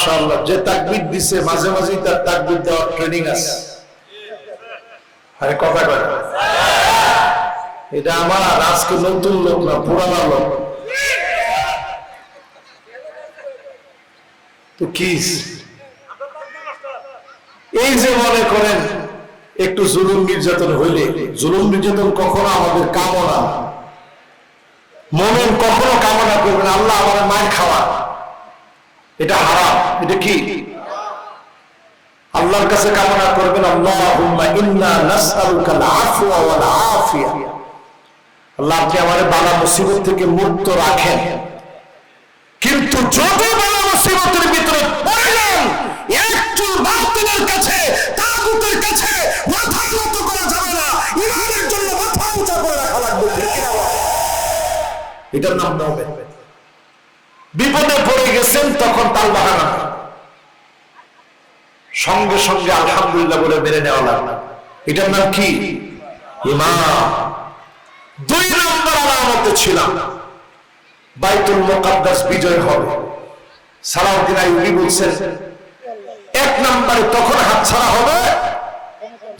মাশাআল্লাহ, যে তাকবীর দিছে মাঝে মাঝে তার তাকবীর দেওয়ার ট্রেনিং আছে। আরে কথা কয় না, এটা আমার আজকে নতুন লোক না, পুরানা লোক। তো কি এই যে মনে করেন একটু জুলুম নির্যাতন হইলে, জুলুম নির্যাতন কখনো আমাদের কামনা, মুমিন কখনো কামনা করবেন আল্লাহ আমার মার খাওয়া, এটা হারাম। এটা কি আল্লাহর কাছে কামনা করবেন আল্লাহুম্মা ইন্না নাসআলুকাল আফওয়া ওয়াল আফিয়া, আল্লাহ আপনি আমারে বালা মুসিবত থেকে মুক্ত রাখেন। কিন্তু যদি বালা মুসিবতের ভিতরে পড়ে যান, একটু বাতিলের কাছে, তাগুতের কাছে মাথা নত করা যাবে না, ইমানের জন্য মাথা উঁচা করে রাখা লাগবে। এটার নাম হবে বিপদে পড়ে গেছেন, তখন তাল বাহানা সঙ্গে সঙ্গে আলহামদুলিল্লাহ বলে মেনে নেওয়া লাগবে। এটার নাম কি? ঈমান। 2 নম্বর আলামতে ছিলাম বাইতুল মুকাদ্দাস বিজয় হবে। সালাউদ্দিন আইয়ুবী বলছেন 1 নম্বরে তখন হাতছাড়া হবে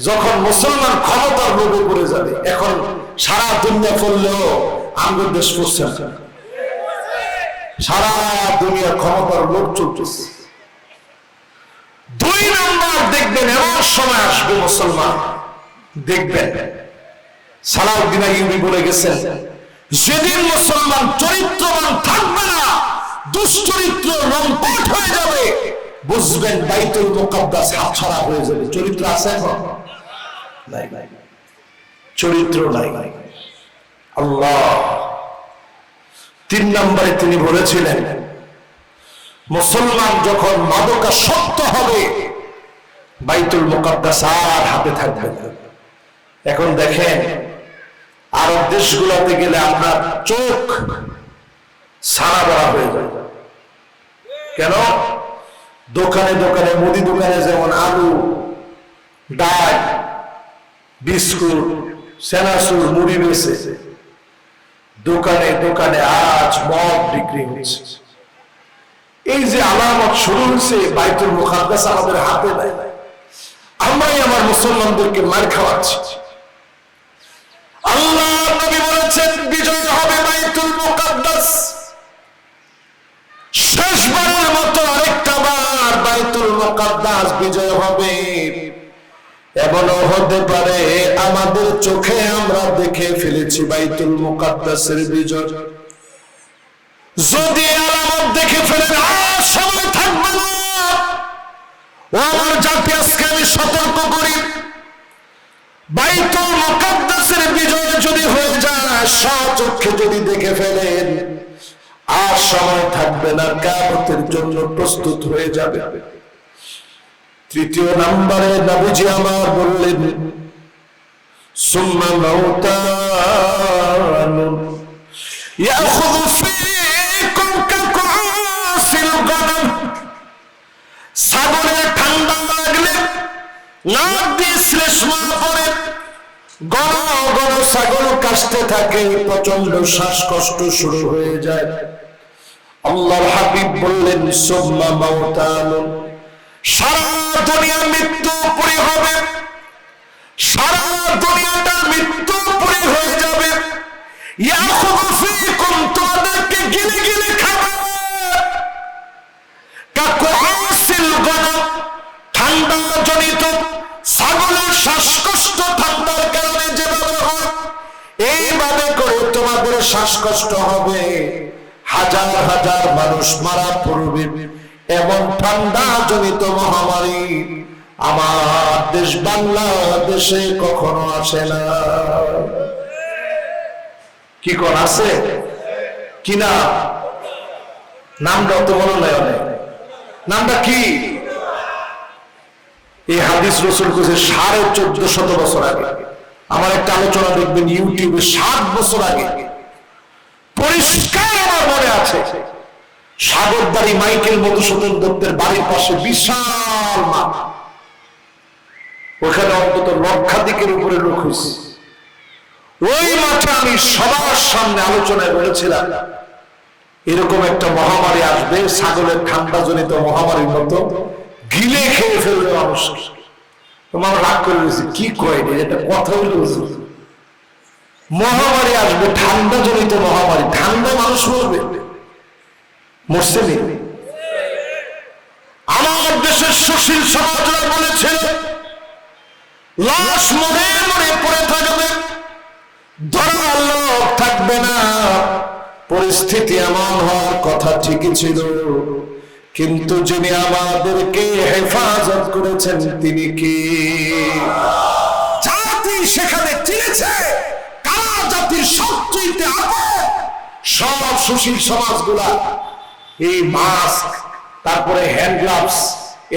যখন মুসলমান ক্ষমতার লোভে পড়ে যাবে। এখন সারা দুনিয়া পড়লেও আমাদের দেশ পড়ছে না, সারা দুনিয়া ক্ষমতার লোভ চলতেছে। 2 নম্বর দেখবেন এমন সময় আসবে মুসলমান দেখবেন, সালাউদ্দিন আইয়ুবী বলে গেছেন যেদিন মুসলমান চরিত্রবান থাকবে না, দুশ্চরিত্র লম্পট হয়ে যাবে, বুঝবেন বাইতুল মুকাদ্দাস হাতছাড়া হয়ে যাবে। চরিত্র আছে এখন নাই, চরিত্র নাই। আল্লাহ 3 নম্বরে তিনি বলেছিলেন মুসলমান যখন মাদকাসক্ত হবে বাইতুল মুকাদ্দাস আর হাতে থাকবে না। এখন দেখেন আরব দেশগুলোতে গেলে আপনার চোখ সারা বড়া হয়ে যায়। কেন? দোকানে দোকানে, মুদি দোকানে যেমন আলু, ডাল, বিস্কুট, সেনাসুর, মুড়ি বেচে, দোকানে দোকানে আজ মদ বিক্রি হচ্ছে। এই যে আলামত শুরু হয়েছে, বাইতুল মুকাদ্দাস আমাদের হাতে নাই, আমরাই আমার মুসলমানদেরকে মার খাওয়াচ্ছি। আল্লাহ নবী বলেছেন বিজয় হবে বাইতুল মুকাদ্দাস। শেষবারের মতো আরেকটা বার বাইতুল মুকাদ্দাস বিজয় হবে। এমনও হতে পারে আমাদের চোখে আমরা দেখে ফেলেছি বাইতুল মুকাদ্দাসের বিজয়। যদি আলামত দেখে ফেলেন আর সময় থাকবে না। ও আমার জাতি, আজকে আমি সতর্ক করি, বাইতুল মুকাদ্দাসের বিজয় যদি হয়ে যায়, স্বচক্ষে যদি দেখে ফেলেন, আর সময় থাকবে না, কিয়ামতের জন্য প্রস্তুত হয়ে যাবে। 3 নম্বরে নবীজি আমার বললেন সুম্মা মাউতানুন ইয়াখুযু ফীকুম কাকুসিল গানাম। ছাগলের ঠান্ডা লাগলে নাক দিয়ে শ্লেষ্মা পড়ে, গণ গণ ছাগল কাশতে থাকে, প্রচন্ড শ্বাসকষ্ট শুরু হয়ে যায়। আল্লাহর হাবিব বললেন সুম্মা মাউতানুন, সারা দুনিয়ার মৃত্যু পরি হবে, সারা দুনিয়াটা মৃত্যু পরি হয়ে যাবে। ইয়াখুযু ফীকুম, তোমাদেরকে গিলে গিলে খাবে, কাকুসিল গানাম, ঠান্ডা জনিত ছাগলের শ্বাসকষ্ট ঠান্ডার কারণে যেভাবে হয়, এইভাবে করে তোমাদের শ্বাসকষ্ট হবে। হাজার হাজার মানুষ মারা পড়বে। এমন ঠান্ডা জনিত মহামারী আমার দেশ বাংলাদেশে কখনো আসে না। কি কোন আছে কিনা? নামটা তো মনে নাই অনেক। নামটা কি? এই হাদিস রাসূল কইছে 1450 বছর আগে। আমার একটা আলোচনা দেখবেন ইউটিউবে 7 বছর আগে, পরিষ্কার আমার মনে আছে। সাগরদারি মাইকেল মধুসূদন দত্তের বাড়ির পাশে বিশাল মাঠ, ওখানে অন্তত লক্ষাধিকের উপরে লোক হয়েছে। ওই মাঠে আমি সবার সামনে আলোচনায় বলেছিলাম এরকম একটা মহামারী আসবে, ছাগলের ঠান্ডা জনিত মহামারীর মতো গিলে খেয়ে ফেলবে মানুষ। তোমার রাগ করে রয়েছে, কি কয় এটা কথা হইল, মহামারী আসবে, ঠান্ডা জনিত মহামারী, ঠান্ডা মানুষ মরবে, মরছে নেই। আমার দেশের সুশীল সমাজরা বলেছিল লাশ মরে মরে পড়ে থাকবে, ধরার লোক থাকবে না। পরিস্থিতি এমন হওয়ার কথা ঠিকই ছিল, কিন্তু যিনি আমাদেরকে হেফাজত করেছেন তিনি কি? জাতি সেখানে চিনেছে কারা জাতির সবচেয়ে আপন। সব সুশীল সমাজগুলা এই মাস্ক, তারপরে হ্যান্ড গ্লাভস,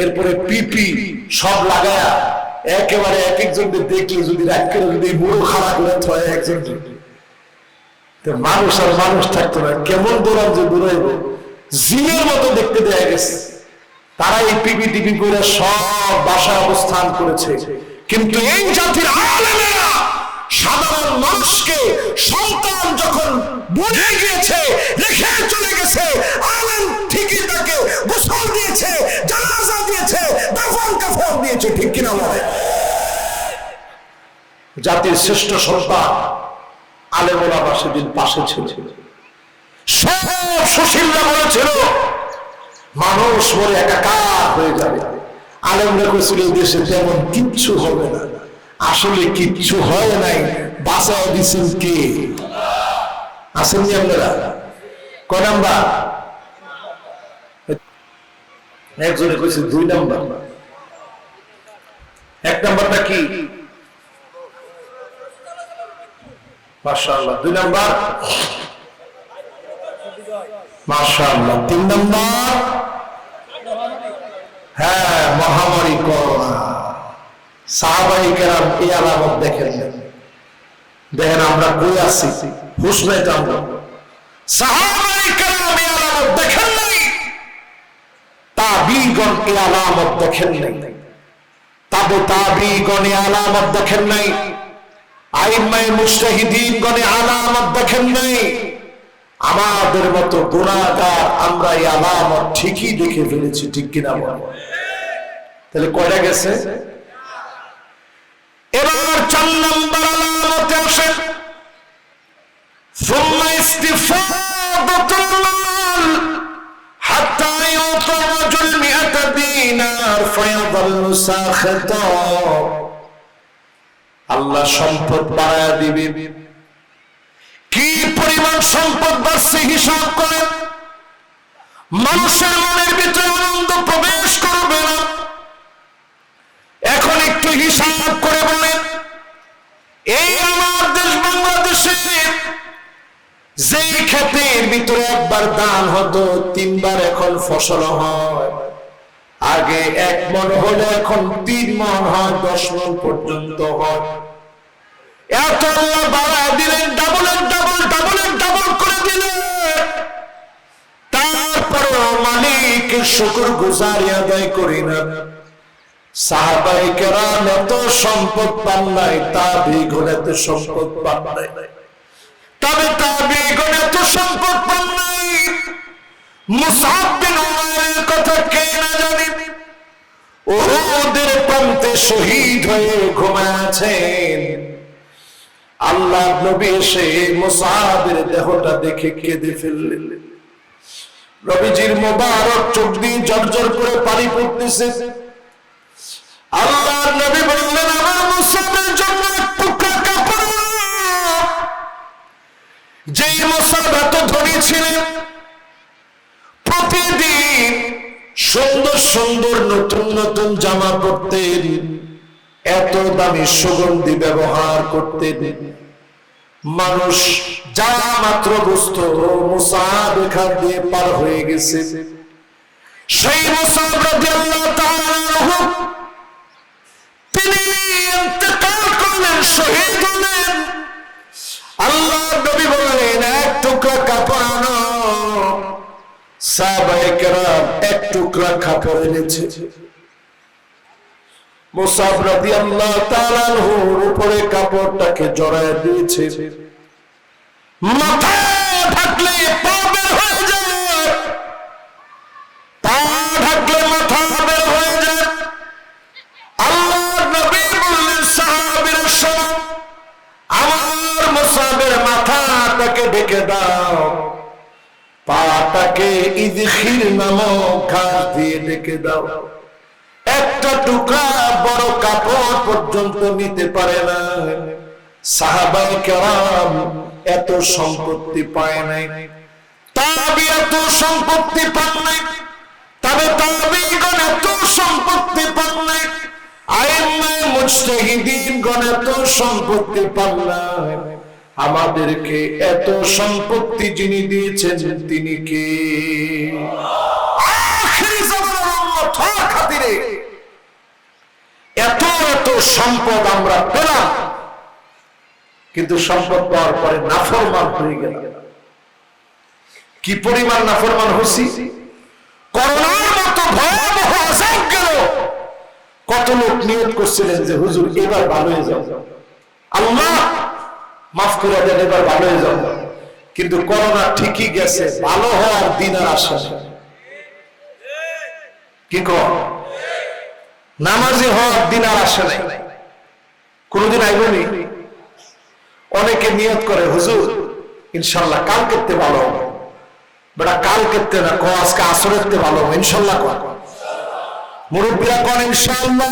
এরপরে পিপি সব লাগায়া একেবারে এক একজনকে দেখলে যদি রাগ করে যদি মুড়ো খাড়া করে থয় একজন, মানুষ আর মানুষ থাকতো না, কেমন দৌড়ান যে দৌড়াইব, জিনের মতো দেখতে দেয়া গেছে। তারা এই পিপি টিপি করে সব বাসায় অবস্থান করেছে, কিন্তু এই জাতির আলেমেরা সাধারণ মানুষকে সন্তান যখন বুঝে গিয়েছে রেখে চলে গেছে, আলেম ঠিকই তাকে গোসল দিয়েছে, জানাজা দিয়েছে, দাফন কাফন দিয়েছে, ঠিক কিনা বলে? জাতির শ্রেষ্ঠ সন্তান আলেম ওলামা সেদিন পাশে ছিল। সব সুশীলরা বলেছিল মানুষ মরে একাকার হয়ে যাবে। আলেমরা করেছিল দেশে তেমন কিচ্ছু হবে না, আসলে কিচ্ছু হয় নাই, বাঁচায় দিচ্ছেন কে? আসেননি আপনারা? কয় নাম্বার? একজনে কইছে 2 নাম্বার। 1 নাম্বারটা কি? মাশাআল্লাহ। 2 নাম্বার? মাশাআল্লাহ। 3 নাম্বার? হ্যাঁ, মহামারী করোনা। সাহাবায়ে কেরাম এই আলামত দেখেন, দেখেন আমরা কই আছি, হুঁশ নাই তো আমরা। সাহাবায়ে কেরাম এই আলামত দেখেন নাই, তাবিঈগণ এই আলামত দেখেন নাই, তাবিঈগণ এই আলামত দেখেন নাই, আইম্মায়ে মুজতাহিদিনগণ এই আলামত দেখেন নাই। আমাদের মতো গুনাহগার আমরা এই আলামত ঠিকই দেখে ফেলেছি, ঠিক কিনা বল? তাহলে কয়টা গেছে? এবার 4 নম্বর আলামতে আসে সুম্মা ইস্তিফাদাতুল মাল হাত্তা ইউতা রাজুল 100 দিনার ফায়াযাল্লু সাখিতা। আল্লাহ সম্পদ বাড়ায়া দিবে। কি পরিমাণ সম্পদ বাড়ছে হিসাব করে মানুষের মনের ভিতরে আনন্দ প্রবেশ করবে না। এখন একটু হিসাব করে বলেন, এই আমার দেশ বাংলাদেশে যেই ক্ষেতের ভিতরে একবার ধান হতো 3 বার এখন ফসল হয়। আগে 1 মণ হলে এখন 3 মণ হয়, 10 মণ পর্যন্ত হয়। এত আল্লাহ বাড়ায় দিলেন, ডাবলের ডাবল করে দিলেন। তারপরে মালিকের শুকর গুজারি আদায় করি না। সাহাবায়ে কেরাম এত সম্পদ পান নাই, তাবিঈগণ এত সম্পদ পান নাই। তবে তাবিঈগণ এত সম্পদ পান নাই, মুসআব বিন উমাইরের কথা কে না জানে? উহুদের প্রান্তে শহীদ হয়ে ঘুমায় আছেন। আল্লাহ নবী এসে মুসআবের দেহটা দেখে কেঁদে ফেললেন। নবীজির মোবারক চোখ দিয়ে ঝরঝর করে পানি পড়তেছে। আল্লাহর নবী বললেন, আমার মুসআবের জন্য এক টুকরা কাপড়। যেই মুসআব এত ধনী ছিলেন, প্রতিদিন সুন্দর সুন্দর নতুন নতুন জামা পরতেন, এত দামি সুগন্ধি ব্যবহার করতেন। মানুষ যা মাত্র বুঝতো মুসআব এখান দিয়ে পার হয়ে গেছে। সেই মুসআব রাদিয়াল্লাহু তাআলা আনহু তিনি ইন্তেকাল করলেন, শহীদ হলেন। আল্লাহর নবী বললেন, এক টুকরা কাপড় আনো। সাহাবায়ে কেরাম এক টুকরা কাপড় এনেছে। মুসআব রাদিয়াল্লাহু তাআলা আনহুর উপরে কাপড়টাকে জড়ায় দিয়েছে। মাথা ঢাকলে পা বের হয়ে যায়। ডেকে দাও, পাটাকে ইদখির নামক ঘাস দিয়ে ডেকে দাও। একটা টুকরা বড় কাপড় পর্যন্ত নিতে পারে না। সাহাবায়ে কেরাম এত সম্পত্তি পায় নাই, তাবি এত সম্পত্তি পান নাই, তবে তাবিগণ এত সম্পত্তি পান নাই, আইম্মায়ে মুজতাহিদিনগণ এত সম্পত্তি পান নাই। আমাদেরকে এত সম্পত্তি যিনি দিয়েছেন তিনি কে? আখিরি জামানার উম্মত হওয়ার খাতিরে এত এত সম্পদ আমরা পেলাম, কিন্তু সম্পদ পাওয়ার পরে নাফরমান হয়ে গেল। কি পরিমাণ নাফরমান হচ্ছি! করোনার মতো ভয়াবহ আযাব গেল। কত লোক নিয়ত করছিলেন যে হুজুর এবার ভালো হয়ে যাও, আল্লাহ মাফ করে দেন, এবার ভালো হয়ে যাও। কিন্তু করোনা ঠিকই গেছে, ভালো হওয়ার দিন আর আসে না। কি কর, নামাজি হওয়ার দিন আর আসে নাই, কোনদিন আইবনি। অনেকে নিয়ত করে হুজুর ইনশাল্লাহ কাল করতে ভালো হবে, বেটা কাল করতে না, কো আজকে আসরেতে ভালো হবে ইনশাল্লাহ। মুরব্বীরা কোন ইনশাআল্লাহ।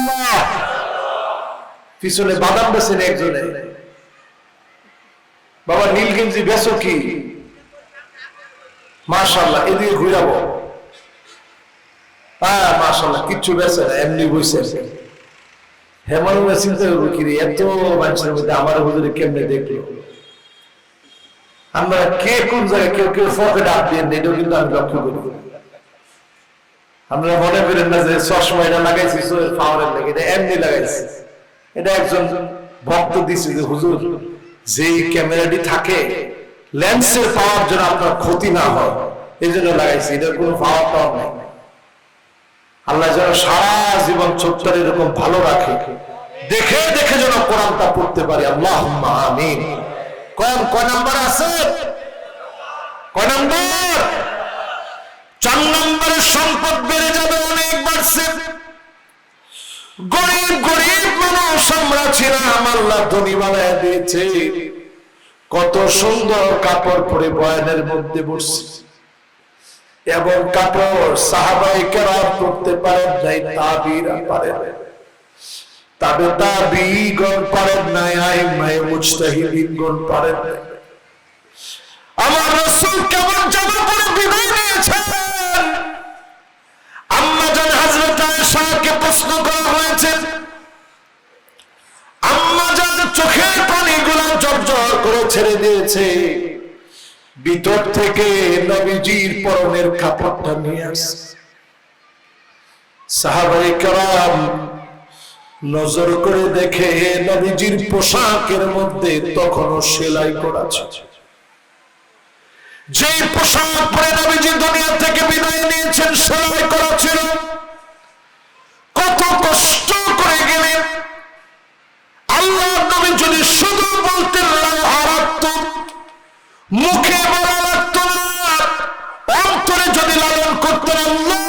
পিছনে বাদাম বেচেন একজনে, বাবা নীলগঞ্জি বেচো কি? মাশাআল্লাহ, এদিকে ঘুরাবো। হ্যাঁ মাশাআল্লাহ, কিচ্ছু বেচে না, এমনি বসে হেমন চিন্তা করবো কি রে, এত মানুষের মধ্যে আমার হুজুরে কেমনে দেখলো। আমরা কে কোন জায়গায় কেউ কেউ পকেটে হাত দিয়ে নেই, এটাও কিন্তু আমি লক্ষ্য করি। আমরা মনে করেন না যে চশমা এটা লাগাইছি পাওয়ারের লেগে, এটা এমনি লাগাইছি। এটা একজন ভক্ত দিচ্ছে যে হুজুর যেই ক্যামেরাটি থাকে লেন্সের পাওয়ার জন্য আপনার ক্ষতি না হয় এই জন্য লাগাইছি, এটার কোনো পাওয়ার পাওয়ার নাই। আল্লাহ যেন সারা জীবন ছোট্টার এরকম ভালো রাখে, দেখে দেখে যেন কোরআনটা পড়তে পারি। আল্লাহুম্মা আমিন। কয় নাম্বার আছে? কয় নাম্বার? 4 নম্বরের সম্পদ বেড়ে যাবে, অনেক বাড়ছে। গরিব গরিব মানুষ আমরা ছিলাম, আল্লাহ ধনী বানায় দিয়েছে। কত সুন্দর কাপড় পরে বয়ানের মধ্যে বসছে, এবং কাপড় সাহাবায়ে কেরাম পরতে পারেন নাই, তাবিরা পারেন, তবে তাবিগণ পারেন নাই, আইম্মায়ে মুজতাহিদিনগণ পারেন নাই। আমার রাসূল কেমন জামা পরে বিদায় নিয়েছেন? আম্মা জান হযরত আয়েশাকে প্রশ্ন করা হয়েছে, আম্মা জান চোখের পানিগুলো ঝরঝর করে ছেড়ে দিয়েছে, ভিতর থেকে নবীজির পরনের কাপড়টা নিয়ে আসে। সাহাবায়ে কেরাম নজর করে দেখে নবীজির পোশাকের মধ্যে তখনও সেলাই করা ছিল। যে পোশাক পরে নবীজি দুনিয়া থেকে বিদায় নিয়েছেন সেলাই করা ছিল। কত কষ্ট করে গেলেন। আল্লাহ নবী যদি শুধু বলতেন মুখে বলা লাগতো না, অন্তরে যদি লালন করতেন আল্লাহ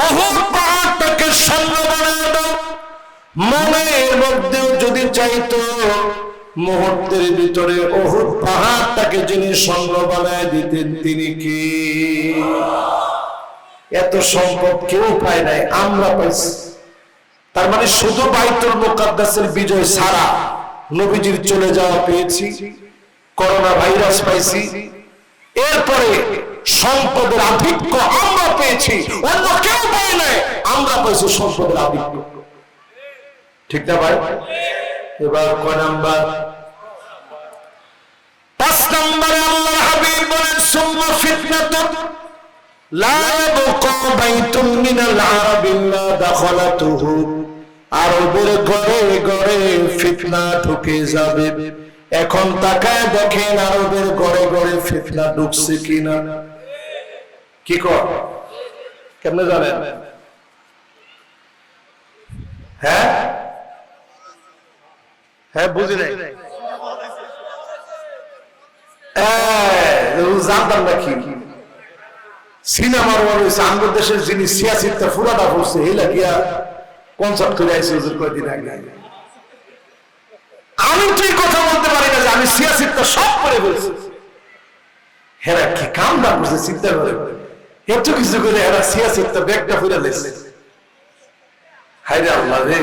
উহুদ পাহাড়টাকে স্বর্ণ বানায় দাও, মনের মধ্যেও যদি চাইতো মুহূর্তের ভিতরে উহুদ পাহাড়টাকে যিনি স্বর্ণ বানায় দিতেন তিনি কি? এত সম্পদ কেউ পায় নাই, আমরা পাইছি। তার মানে শুধু বাইতুল মুকাদ্দাসের বিজয় ছাড়া নবীজির চলে যাওয়া পেয়েছি, করোনা ভাইরাস পাইছি, এরপরে সম্পদের আধিক্য আমরা পেয়েছি, অন্য কেউ পায় নাই, আমরা পাইছি সম্পদের আধিক্য। ঠিক না ভাই? এবার কয় নাম্বার? 5 নম্বরে আল্লাহর হাবিব বলেন সুম্মা ফিতনাতুন লা ইয়াবকা বাইতুন মিনাল আরাবি ইল্লা দাখালাতুহু, আরবের ঘরে ঘরে ফিতনা ঢুকে যাবে। এখন তাকায় দেখেন আরবের ঘরে ঘরে ফিতনা ঢুকছে কিনা। কি কর, কেমনে জানেন? হ্যাঁ হ্যাঁ বুঝি নাই, জানতাম না কি সিনেমার আঙ্গুর দেশের যিনি সিয়াসিটা ফুরাটা পড়ছে এই লাগিয়া কনসার্ট করে আইসে কয়েকদিন আগে। আমি আমি তুই কথা বলতে পারি না যে আমি সিয়াসিটটা সব করে বলছি। হেরা কি কামটা করছে চিন্তা করে, এত কিছু করে এরা সিয়াসিটটা ব্যাগটা ফিরে লেছে। হায়রে আল্লাহ রে,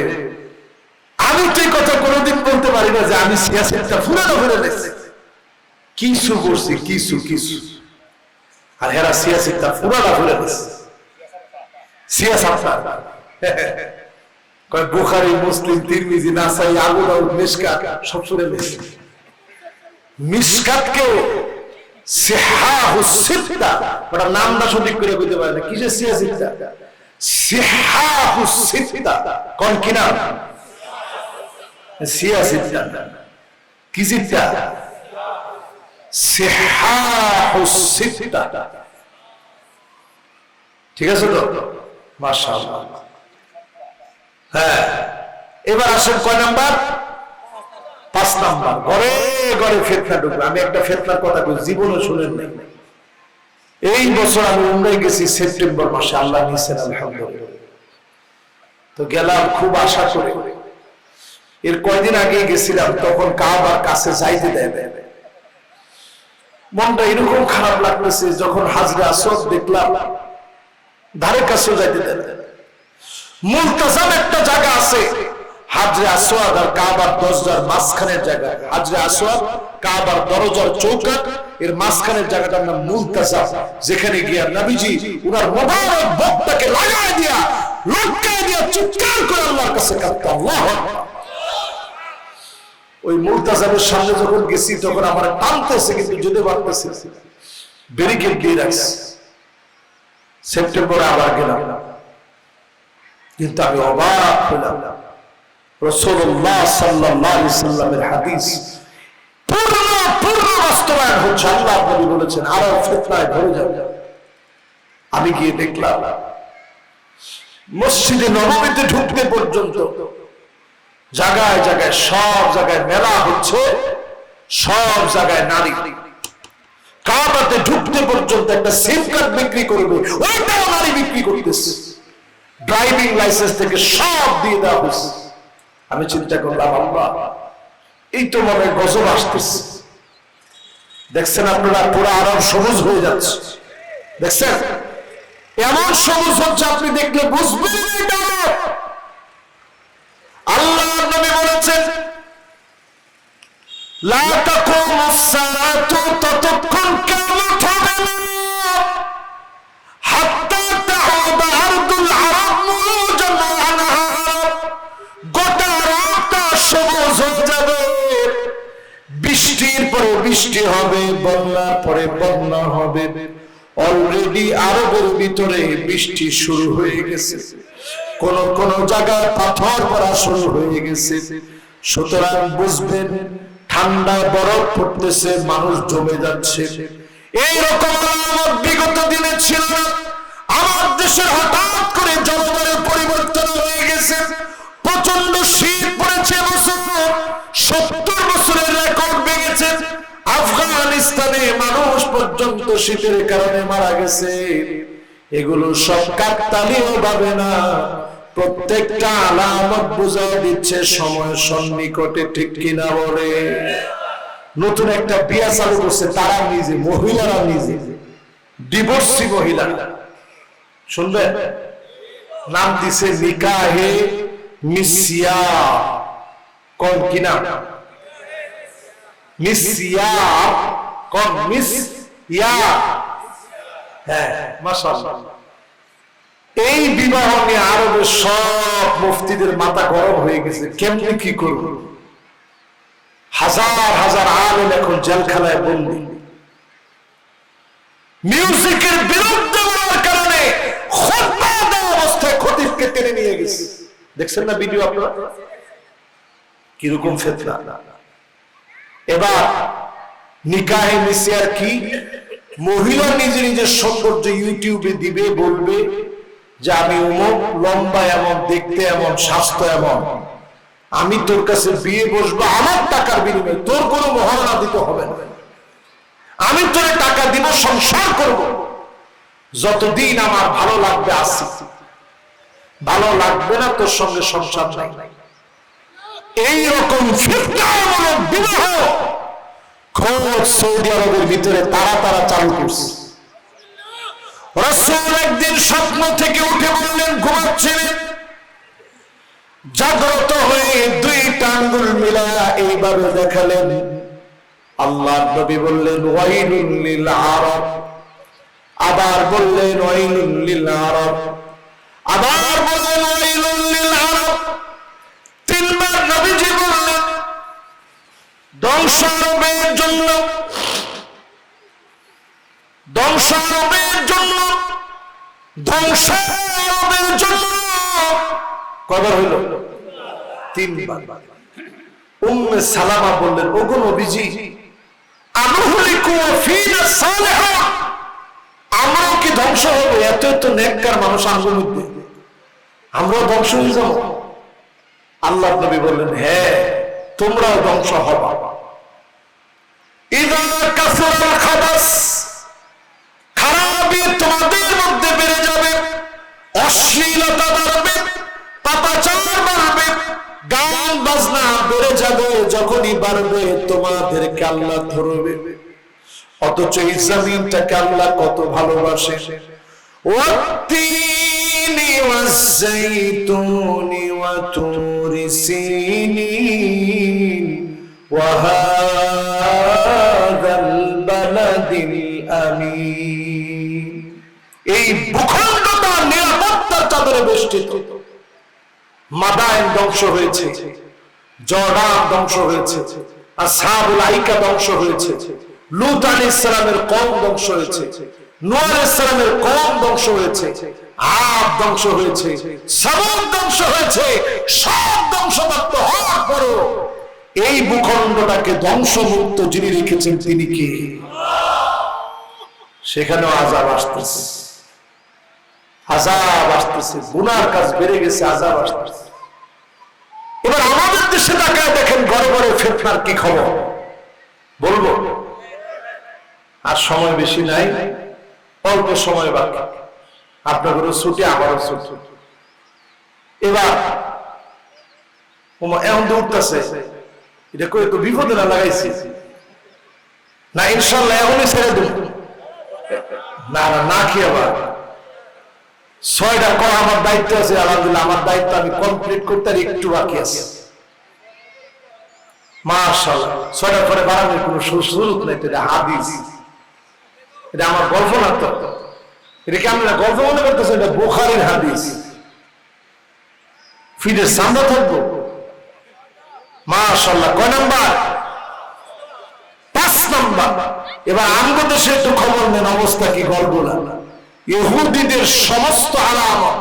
আমি তুই কথা কোনোদিন বলতে পারি না যে আমি সিয়াসিটটা ফুরানো ফিরে লেছি। কিছু করছি কিছু কিছু, আর হেরা সিয়াসিটটা ফুরানো ফিরে লেছে। সিয়াসত কয় বুখারী, মুসলিম, তিরমিজি, নাসাই, আবু দাউদ, মিশকাত সব শুনে লেছে। মিশকাতকে সিহাহুস সিত্তা, ওটা নামটা সঠিক করে কইতে পারে না। কিসের সিয়াসিটটা? সিহাহুস সিত্তা। কোন কি নাম? সিয়াসিটটা কি সিত্তা? সিহাহুস সিত্তা। ঠিক আছে তো? মাশাআল্লাহ। হ্যাঁ, এবার আসেন কয় নাম্বার? 5 নাম্বার। ঘরে ঘরে ফিতনা ঢুকবে। আমি একটা ফিতনার কথা কই, জীবনে শুনেন নাই। এই বছর আমি উমরায় গেছি সেপ্টেম্বর মাসে, আল্লাহ নিছেন আলহামদুলিল্লাহ। তো গেলাম খুব আশা করে। এর কয়দিন আগে গেছিলাম, তখন কাবার কাছে যাইতে দেয়। মনটা এরকম খারাপ লাগতেছে যখন হাজরে আসওয়াদ দেখলাম, ধারে কাছে যাইতে দেয়। মুলতাজাম একটা জায়গা আছে, হাজরে আসওয়াদ আর কাবার দরজার মাঝখানের জায়গা। হাজরে আসওয়াদ কাবার দরজার চৌকাঠ, এর মাঝখানের জায়গাটার নাম মুলতাজাম, যেখানে গিয়া নবীজি উনার মোবারক বক্তাকে লাগায় দিয়া লটকায় দিয়া চিৎকার করে আল্লাহর কাছে কাঁদতেন। আল্লাহু আকবার। ওই মুলতাজামের সামনে যখন গেছি তখন আমার টানতেছে, কিন্তু যেতে পারতেছি, ব্যারিকেড দিয়ে রাখছে। সেপ্টেম্বরে আবার গেলাম, কিন্তু আমি অবাক হলাম। রাসূলুল্লাহ সাল্লাল্লাহু আলাইহি সাল্লামের হাদিস পূর্ণ বাস্তবায়ন হচ্ছে। আল্লাহ নবী বলেছেন আরো ফিতনায় ভরে যাবে। আমি গিয়ে দেখলাম মসজিদে নববীতে ঢুকতে পর্যন্ত জায়গায় জায়গায়, সব জায়গায় মেলা হচ্ছে, সব জায়গায় নারী। কাবাতে ঢুকতে পর্যন্ত একটা সিম কার্ড বিক্রি করবে, ওইটাও নারী বিক্রি করতেছে। ড্রাইভিং লাইসেন্স থেকে সব দিয়ে দেওয়া হয়েছে। আমি চিন্তা করলাম, আল্লাহ, এই তো মনে গজব আসতেছে। দেখছেন আপনারা, পুরো আরব সবুজ হয়ে যাচ্ছে। দেখছেন এমন সবুজ হচ্ছে, আপনি দেখলে বুঝবেন এটা আরব। আল্লাহ নবী বলেছেন লা তাকুমুস সালাতু, ততক্ষণ কিয়ামত হবে না হাত্তা তাউদা আরদুল আরব মুরুজান আনহার, গোটা আরবটা সবুজ হয়ে যাবে। বৃষ্টির পরে বৃষ্টি হবে, বন্যার পরে বন্যা হবে। অলরেডি আরবের ভিতরে বৃষ্টি শুরু হয়ে গেছে, কোন কোন জায়গায় পাথর পড়া শুরু হয়ে গেছে। সুতরাং বুঝবেন ঠান্ডা বরফ পড়তেছে, মানুষ জমে যাচ্ছে। এইরকম আলামত বিগত দিনে ছিল না। আমার দেশের হঠাৎ করে জলবায়ু পরিবর্তন হয়ে গেছে, প্রচন্ড শীত পড়েছে। বছর 70 বছরের রেকর্ড ভেঙেছে। আফগানিস্তানে মানুষ পর্যন্ত শীতের কারণে মারা গেছে। এগুলো সব কাকতালীয় ভাবে না, প্রত্যেকটা আলামত বুঝাই দিচ্ছে সময় সন্নিকটে। ঠিক কিনা বলে? নতুন একটা বিয়া চালু করছে, তারা নিজে, মহিলারা নিজে, ডিভোর্সি মহিলা, শুনবে, নাম দিছে নিকাহে মিসিয়া। কোন কি নাম? মিসিয়া। কোন? মিসিয়া। হ্যাঁ, মাশাআল্লাহ। এই বিবাহ নিয়ে আরবের সব মুফতিদের মাথা গরম হয়ে গেছে, কেমনি কি করব। হাজার হাজার আলেম এখন জেলখানায় বন্দী। মিউজিকের বিরুদ্ধে বলার কারণে খুতবা দেওয়া অবস্থায় খতিবকে টেনে নিয়ে গেছে। দেখছেন না ভিডিও আপনারা? কিরকম ফিতনা। এবার নিকাহে মিসিয়ার কি? মহিলা নিজে নিজের সৌন্দর্য ইউটিউবে দিবে, বলবে যে আমি অমুক, লম্বা এমন, দেখতে এমন, স্বাস্থ্য এমন, আমি তোর কাছে বিয়ে বসবো আমার টাকার বিনিময়ে, তোর কোনো মহারণা দিতে হবে না, আমি তোর টাকা দিব, সংসার করব, যতদিন আমার ভালো লাগবে আসি, ভালো লাগবে না তোর সঙ্গে সংসার নাই। এইরকম ফিতনামূলক বিবাহ খোঁজ সৌদি আরবের ভিতরে তারা তারা চালু করছে। রাসূল একদিন স্বপ্ন থেকে উঠে বললেন, ঘুমাচ্ছিলেন, জাগ্রত হয়ে দুইটা আঙ্গুল মিলায়া এইভাবে দেখালেন। আল্লাহর নবী বললেন, ওয়াইলুল লিল আরব। আবার বললেন, ওয়াইলুল লিল আরব। আবার বললেন, ওয়াইলুল লিল আরব। তিনবার নবীজি বললেন, ধ্বংস আরবের জন্য, ধ্বংস আরবের জন্য, ধ্বংস আরবের জন্য। কয়বার হইল? তিনবার। উম্মে সালামা বললেন, ওগো নবীজি, আনুহলিকু ফীনা সালিহা, আমরাও কি ধ্বংস হবো? এত এত নেককার মানুষ আমরার মধ্যে, আমরাও ধ্বংস হয়ে যাবো? আল্লাহর নবী বললেন, হ্যাঁ, তোমরাও ধ্বংস হবা। ইযা কাসুরাল খাবাস, খারাপি তোমাদের মধ্যে বেড়ে যাবে, অশ্লীলতা বাড়বে, পাপাচার বাড়বে, গান বাজনা বেড়ে যাবে। যখনই বাড়বে তোমাদেরকে আল্লাহ ধরবে। অথচ এই জমিনটাকে আল্লাহ কত ভালোবাসে। ওয়াত্তিনি ওয়াজ্জাইতুনি ওয়া তুরি সিনিন ওয়া হাযাল বালাদিল আমিন। এই ভূখণ্ডটা নিরাপত্তার চাদরে বেষ্টিত। মাদায়েন ধ্বংস হয়েছে, জর্ডান ধ্বংস হয়েছে, আসহাবুল আইকা ধ্বংস হয়েছে, লূত আলাইহিস সালামের কওম ধ্বংস হয়েছে, নূহ আলাইহিস সালামের কওম ধ্বংস হয়েছে, আদ ধ্বংস হয়েছে, সামুদ ধ্বংস হয়েছে। সব ধ্বংসপ্রাপ্ত হওয়ার পরও এই ভূখণ্ডটাকে ধ্বংসমুক্ত যিনি রেখেছেন তিনি কে? সেখানেও আযাব আসতেছে, আযাব আসতেছে, গুনার কাজ বেড়ে গেছে, আযাব আসতেছে। এবার আমাদের দেশে তাকায় দেখেন, ঘরে ঘরে ফিতনার কি খবর বলবো? আর সময় বেশি নাই, অল্প সময় বাকি। আপনাদেরও ছুটি, আমারও ছুটি। এবার এখন তো উঠতেছে, এটা করে তো বিপদে না লাগাইছি না, ইনশাল্লাহ এখনই ছেড়ে দেব না। না কি আবার 6টা করা আমার দায়িত্ব আছে। আলহামদুলিল্লাহ, আমার দায়িত্ব আমি কমপ্লিট করতে আর একটু বাকি আছে। মাশাআল্লাহ, 6টা করে বাড়ানোর কোনো সুযোগ নেই। এটা হাদিস, এটা আমার গল্প না তো। এটা কি আমরা গল্প মনে করতেছি? এটা বুখারীর হাদিস। ফিরে সামনে থাকবো। মাশাআল্লাহ, কয় নাম্বার? 5 নাম্বার। এবার আমাদের দেশে একটু খবর নেন, অবস্থা কি? গল্প না, ইহুদিদের সমস্ত আলামত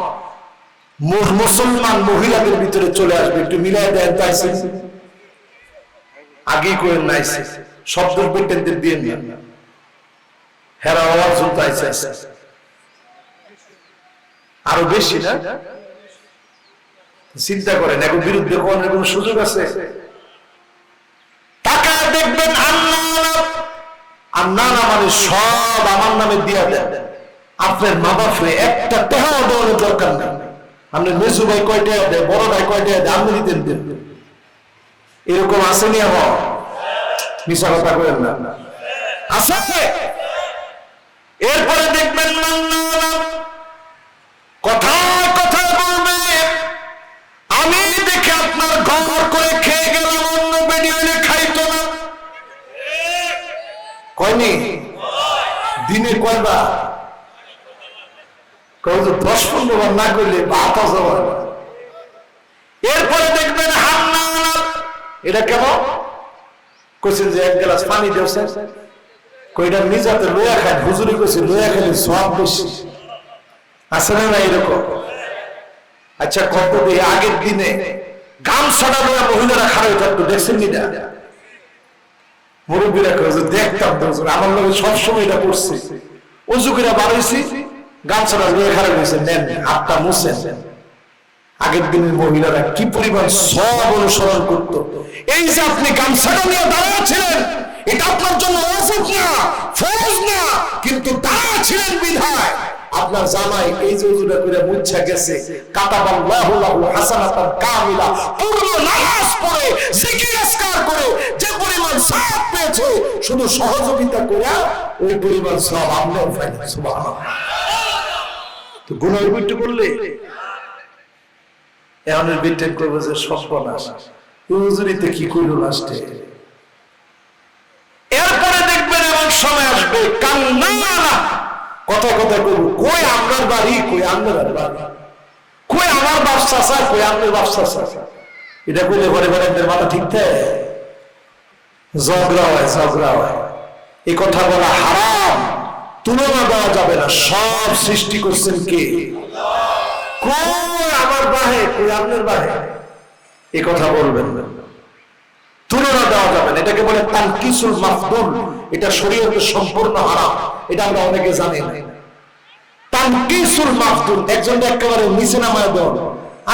মুসলমান মহিলাদের ভিতরে চলে আসবে। একটু মিলাই দেন, পাইছে আগেই করে নাইছে, শব্দ পেটেন্টের দিয়ে নিয়ে হেরা আওয়াজ শুনতে আরো বেশি না? চিন্তা করেন, এখন বিরুদ্ধে কোন সুযোগ আছে? টাকা দেখবেন আন্না না, মানে সব আমার নামে দিয়া দেন। আপনার মা বাপরে একটা টাকা দেওয়ার দরকার নেই। আপনার মেজু ভাই কয় টাকা দেয়, বড় ভাই কয় টাকা দেয়, আপনি দিতেন দেন। এরকম আসেনি? আমার মিশা কথা করেন না, আছে। এরপরে দেখবেন কথায় কথায় বলবে, আমি দেখে আপনার ঘর করে খেয়ে গেলাম, অন্য বেরিয়ে খাইতো না। কয়নি? দিনে কয়বার? 10-15 বার না করলে ভাত যাবার। এরপরে দেখবেন হান্না, এটা কেমন কইছেন যে 1 গ্লাস পানি দিয়েছেন, কইটা নিজাতে লইয়া খায়। হুজুরি কইছে লইয়া খেলে সব বেশি আছে না? এরকম। আচ্ছা, কত দিয়ে আগের দিনে গামছাটা লইয়া মহিলারা খারাপ থাকতো, দেখছেন নি? না মুরব্বীরা কইছে দেখতাম তো, আমার লোক সবসময় এটা করছে। অজু করে বাড়াইছি, গামছাটা লইয়া খারাপ হয়েছে, নেন হাতটা মুছেন। আগের দিনের মহিলারা কি পরিমাণ সব অনুসরণ করত। এই যে আপনি গামছাটা নিয়ে দাঁড়িয়েছিলেন, এটা আপনার জন্য ওয়াজিব না, ফরজ না, কিন্তু দাঁড়িয়েছিলেন বিধায় আপনার জামাই এই যে উজুটা করে মুচ্ছা গেছে, কাতাবাল্লাহু লাহু হাসানাতান কামিলা, পূর্ণ নামাজ পড়ে জিকির আজকার করে যে পরিমাণ সওয়াব পেয়েছে, শুধু সহযোগিতা করে ওই পরিমাণ সওয়াব আপনিও পাইলেন। সুবহানাল্লাহ। তো গুনাহ বিট্টু করলে এমন বিটেন করবো যে সর্বনাশ, হুজুরিতে কি করলো লাস্টে। এরপরে দেখবেন এমন সময় আসবে কান্না, কথা কথা করবো, কই আপনার বাড়ি, কই আপনার বাড়ি, কই আমার ব্যবসা চায়, কই আপনার ব্যবসা চায়। এটা করলে ঘরে ঘরে মাথা ঠিক থাকে, ঝগড়া হয়, ঝগড়া হয়। এই কথা বলা হারাম, তুলনা দেওয়া যাবে না। সব সৃষ্টি করছেন কে? কই আমার বাহে, কই আপনার বাহে, এই কথা বলবেন না, তুলনা দেওয়া যাবে না। এটাকে বলে তানকিসুল মাফদুল। এটা শরীয়তে সম্পূর্ণ হারাম, এটা আমরা অনেকে জানি না। তানকিসুল মাফদুল, একজন একেবারে নিচে নামায় দেওয়া,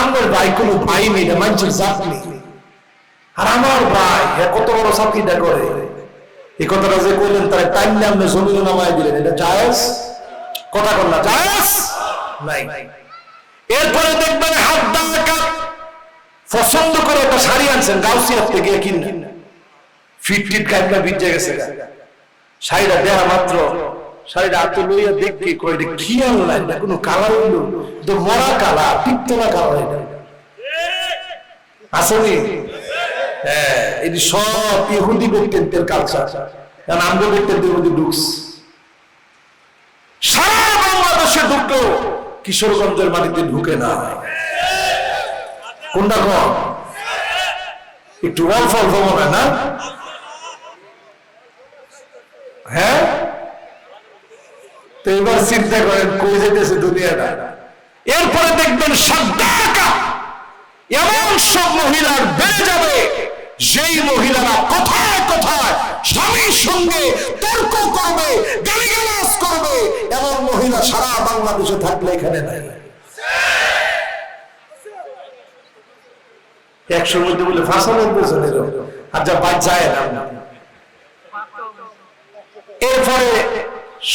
আমার ভাই কোনো ভাই নেই, এটা মানুষের জাত নেই, আর আমার ভাই কত বড় চাকরিটা করে, এই কথাটা যে কইলেন তারা টাইম নিয়ে আপনি জমিনে নামায় দিলেন, এটা জায়েজ? কথা বল না, জায়েজ নাই। এরপরে দেখবেন হাত দাঁড়া পছন্দ করে একটা শাড়ি আনছেন গাউসিয়া থেকে কিনেন, ফিট ফিট কাইটা ভিজে গেছে, শাড়িটা দেয়া মাত্র শাড়িটা হাতে লইয়া দেখি কই কি আনলেন, না কোনো কালার হইলো তো মরা কালার, টিকতো না কালার, এটা আসেনি? হ্যাঁ, এটি সব ইহুদি ব্যক্তিত্বের কালচার, কারণ আমরা ব্যক্তিত্বের মধ্যে ঢুকস সারা বাংলাদেশে ঢুকলো, কিশোরগঞ্জের মাটিতে ঢুকে না। কোনটা কম? একটু অল্প অল্প মনে হয় না? হ্যাঁ, তো এবার চিন্তা করেন কই যেতেছে দুনিয়াটা। এরপরে দেখবেন সাদ্দাকা, এমন সব মহিলার বেড়ে যাবে যেই মহিলারা কোথায় কোথায় স্বামীর সঙ্গে তর্ক করবে, গালিগালাজ করবে, এমন মহিলা সারা বাংলাদেশে থাকলে এখানে নাই। 100 মধ্যে বলে ভাষা বলতেছেন এরকম, আর যা বাদ যায় না। এরপরে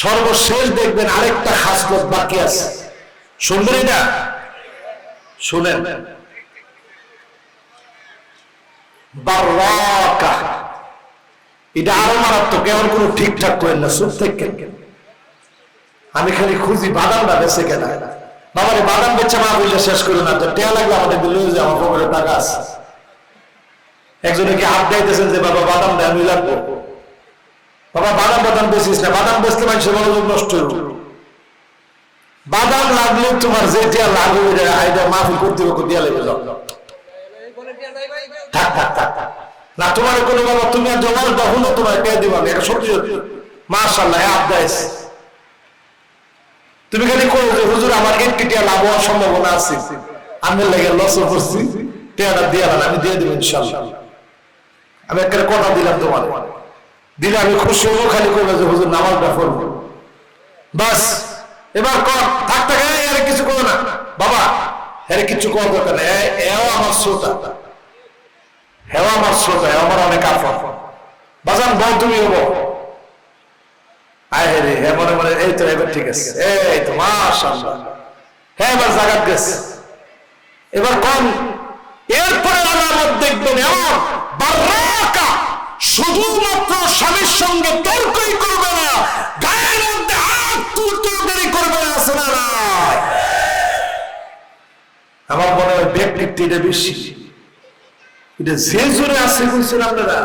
সর্বশেষ দেখবেন আরেকটা খাসলত বাকি আছে, শুনবেন? এটা শুনেন, বারাকা, এটা আরো মারাত্মক। এমন কোন ঠিকঠাক করেন না, চুপ থাকেন। আমি খালি খুঁজি বাদামটা বেঁচে কেনা, বাবারে বাদাম বেচে মা বুঝে শেষ করে না, তো টেয়া লাগলে আমাদের লয়ে যে আমার পকেটে টাকা আছে। একজনে কি হাত দিতেছেন যে বাবা বাদাম দেয়, আমি লাগবো, বাবা বাদাম বাদাম বেচিস না, বাদাম বেচলে মানুষের মনোযোগ নষ্ট হইল। বাদাম লাগলে তোমার যে টিয়া লাগবে এটা মাফি কর্তৃপক্ষ দিয়া লেগে যাও, থাক থাক থাক না, তোমার কোনো বাবা তুমি আর জমা তখনও তোমার পেয়ে দিবা, এটা সত্যি সত্যি মাশাআল্লাহ আবদাইস। তুমি খালি কই যে হুজুর আমার 1 টিয়া লাভ হওয়ার সম্ভাবনা আছে, আমি লেগে লস করছি, টিয়াটা দিয়ে আমি দিয়ে দেব ইনশাআল্লাহ। আমি একটা কথা দিলাম তোমার, দিলে আমি খুশি হবো। খালি কইবে যে হুজুর নামাজটা পড়বো, বাস। এবার কর থাক থাক, এর কিছু করো না বাবা, এর কিছু করার দরকার নেই, এও আমার শ্রোতা, হেও আমার শ্রোতা, আমার অনেক আফা বাজান, বল তুমি হবো। আয় রে, হ্যাঁ মনে মনে, এই তো এবার ঠিক আছে, এই তো মাশাআল্লাহ, হ্যাঁ এবার জাগাত গেছে, এবার কম। এরপরে আলামত দেখবেন এমন বারাকা, শুধুমাত্র স্বামীর সঙ্গে তর্কই করবে না, গায়ের মধ্যে হাত তুলতরকারি করবে না, আছে না? আমার মনে হয় ব্যক্তিত্ব এটা বেশি, এটা যে জোরে আছে বুঝছেন আপনারা,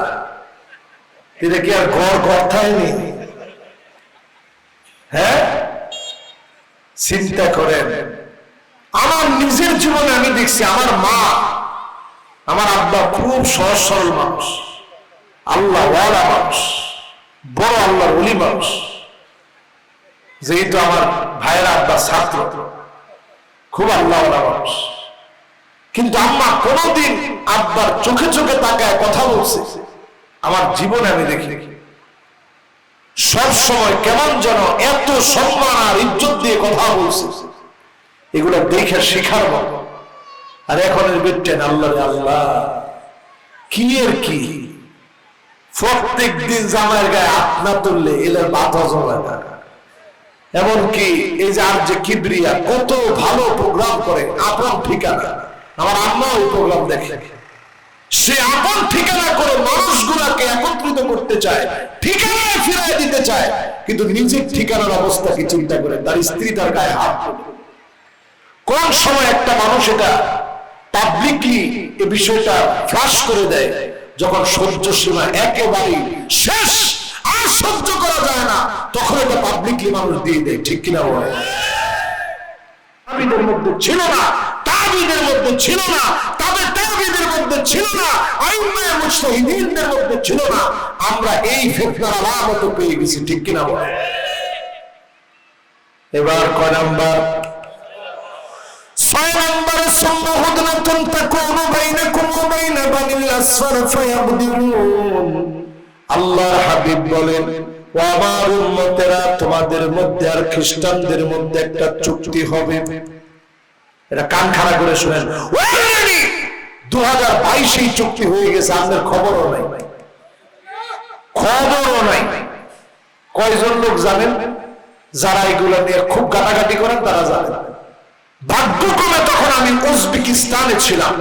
এটা কি আর ঘর ঘর থায়নি? হ্যাঁ, চিন্তা করেন। আমার নিজের জীবনে আমি দেখছি, আমার মা, আমার আব্বা খুব সহজ সরল মানুষ, আল্লাহ ওয়ালা মানুষ, বড় আল্লাহর ওলি মানুষ। যেহেতু আমার ভাইয়ের আব্বা ছাত্র, খুব আল্লাহ ওয়ালা মানুষ, কিন্তু আম্মা কোনদিন আব্বার চোখে চোখে তাকায় কথা বলছে আমার জীবনে আমি দেখি। সব সময় কেমন যেন এত সম্মান আর ইজ্জত দিয়ে কথা বলছে, এগুলো দেখে শেখার মতো। আর এখনের বেটেন আল্লাহ আল্লাহ কি এর কি, প্রত্যেক দিন জামাইয়ের গায়ে হাত না তুললে এদের বাত হজম হয় না। এমনকি এই যে আর যে কিবরিয়া কত ভালো প্রোগ্রাম করে, আপন ঠিকানা, আমার আম্মা ওই প্রোগ্রাম দেখে, সে আপন ঠিকানা করে মানুষগুলাকে একত্রিত করতে চায়, ঠিকানায় ফিরিয়ে দিতে চায়, কিন্তু নিজের ঠিকানার অবস্থা কি চিন্তা করে, তার স্ত্রী তার গায়ে হাত তোলে। কোন সময় একটা মানুষ এটা পাবলিকলি এই বিষয়টা ফ্লাশ করে দেয়, যখন সহ্য সীমা একেবারেই শেষ, আর সহ্য করা যায় না, তখন এটা পাবলিকলি মানুষ দিয়ে দেয়, ঠিক কিনা বলে? তাবিদের মধ্যে ছিল না, তাবিদের মধ্যে ছিল না, তাবিদের মধ্যে ছিল না, আইম্মায়ে মুজতাহিদিনদের মধ্যে ছিল না। আমরা এই ফিতনার আলামত পেয়ে গেছি, ঠিক কিনা বলে? এবার কয় নাম্বার? 6 নম্বরে সুম্মা হুদনাতুন তাকুনু বাইনাকুম ওয়া বাইনা বানিল আসফার ফায়াবদিলুন। আল্লাহর হাবিব বলেন, ও আমার উম্মতেরা, তোমাদের মধ্যে আর খ্রিস্টানদের মধ্যে একটা চুক্তি হবে। এটা কান খাড়া করে শুনেন, অলরেডি 2022 চুক্তি হয়ে গেছে, আমাদের খবরও নাই, খবরও নাই। কয়জন লোক জানেন? যারা এগুলো নিয়ে খুব গাটাগাটি করেন তারা জানেন। ভাগ্যক্রমে তখন আমি উজবেকিস্তানে ছিলাম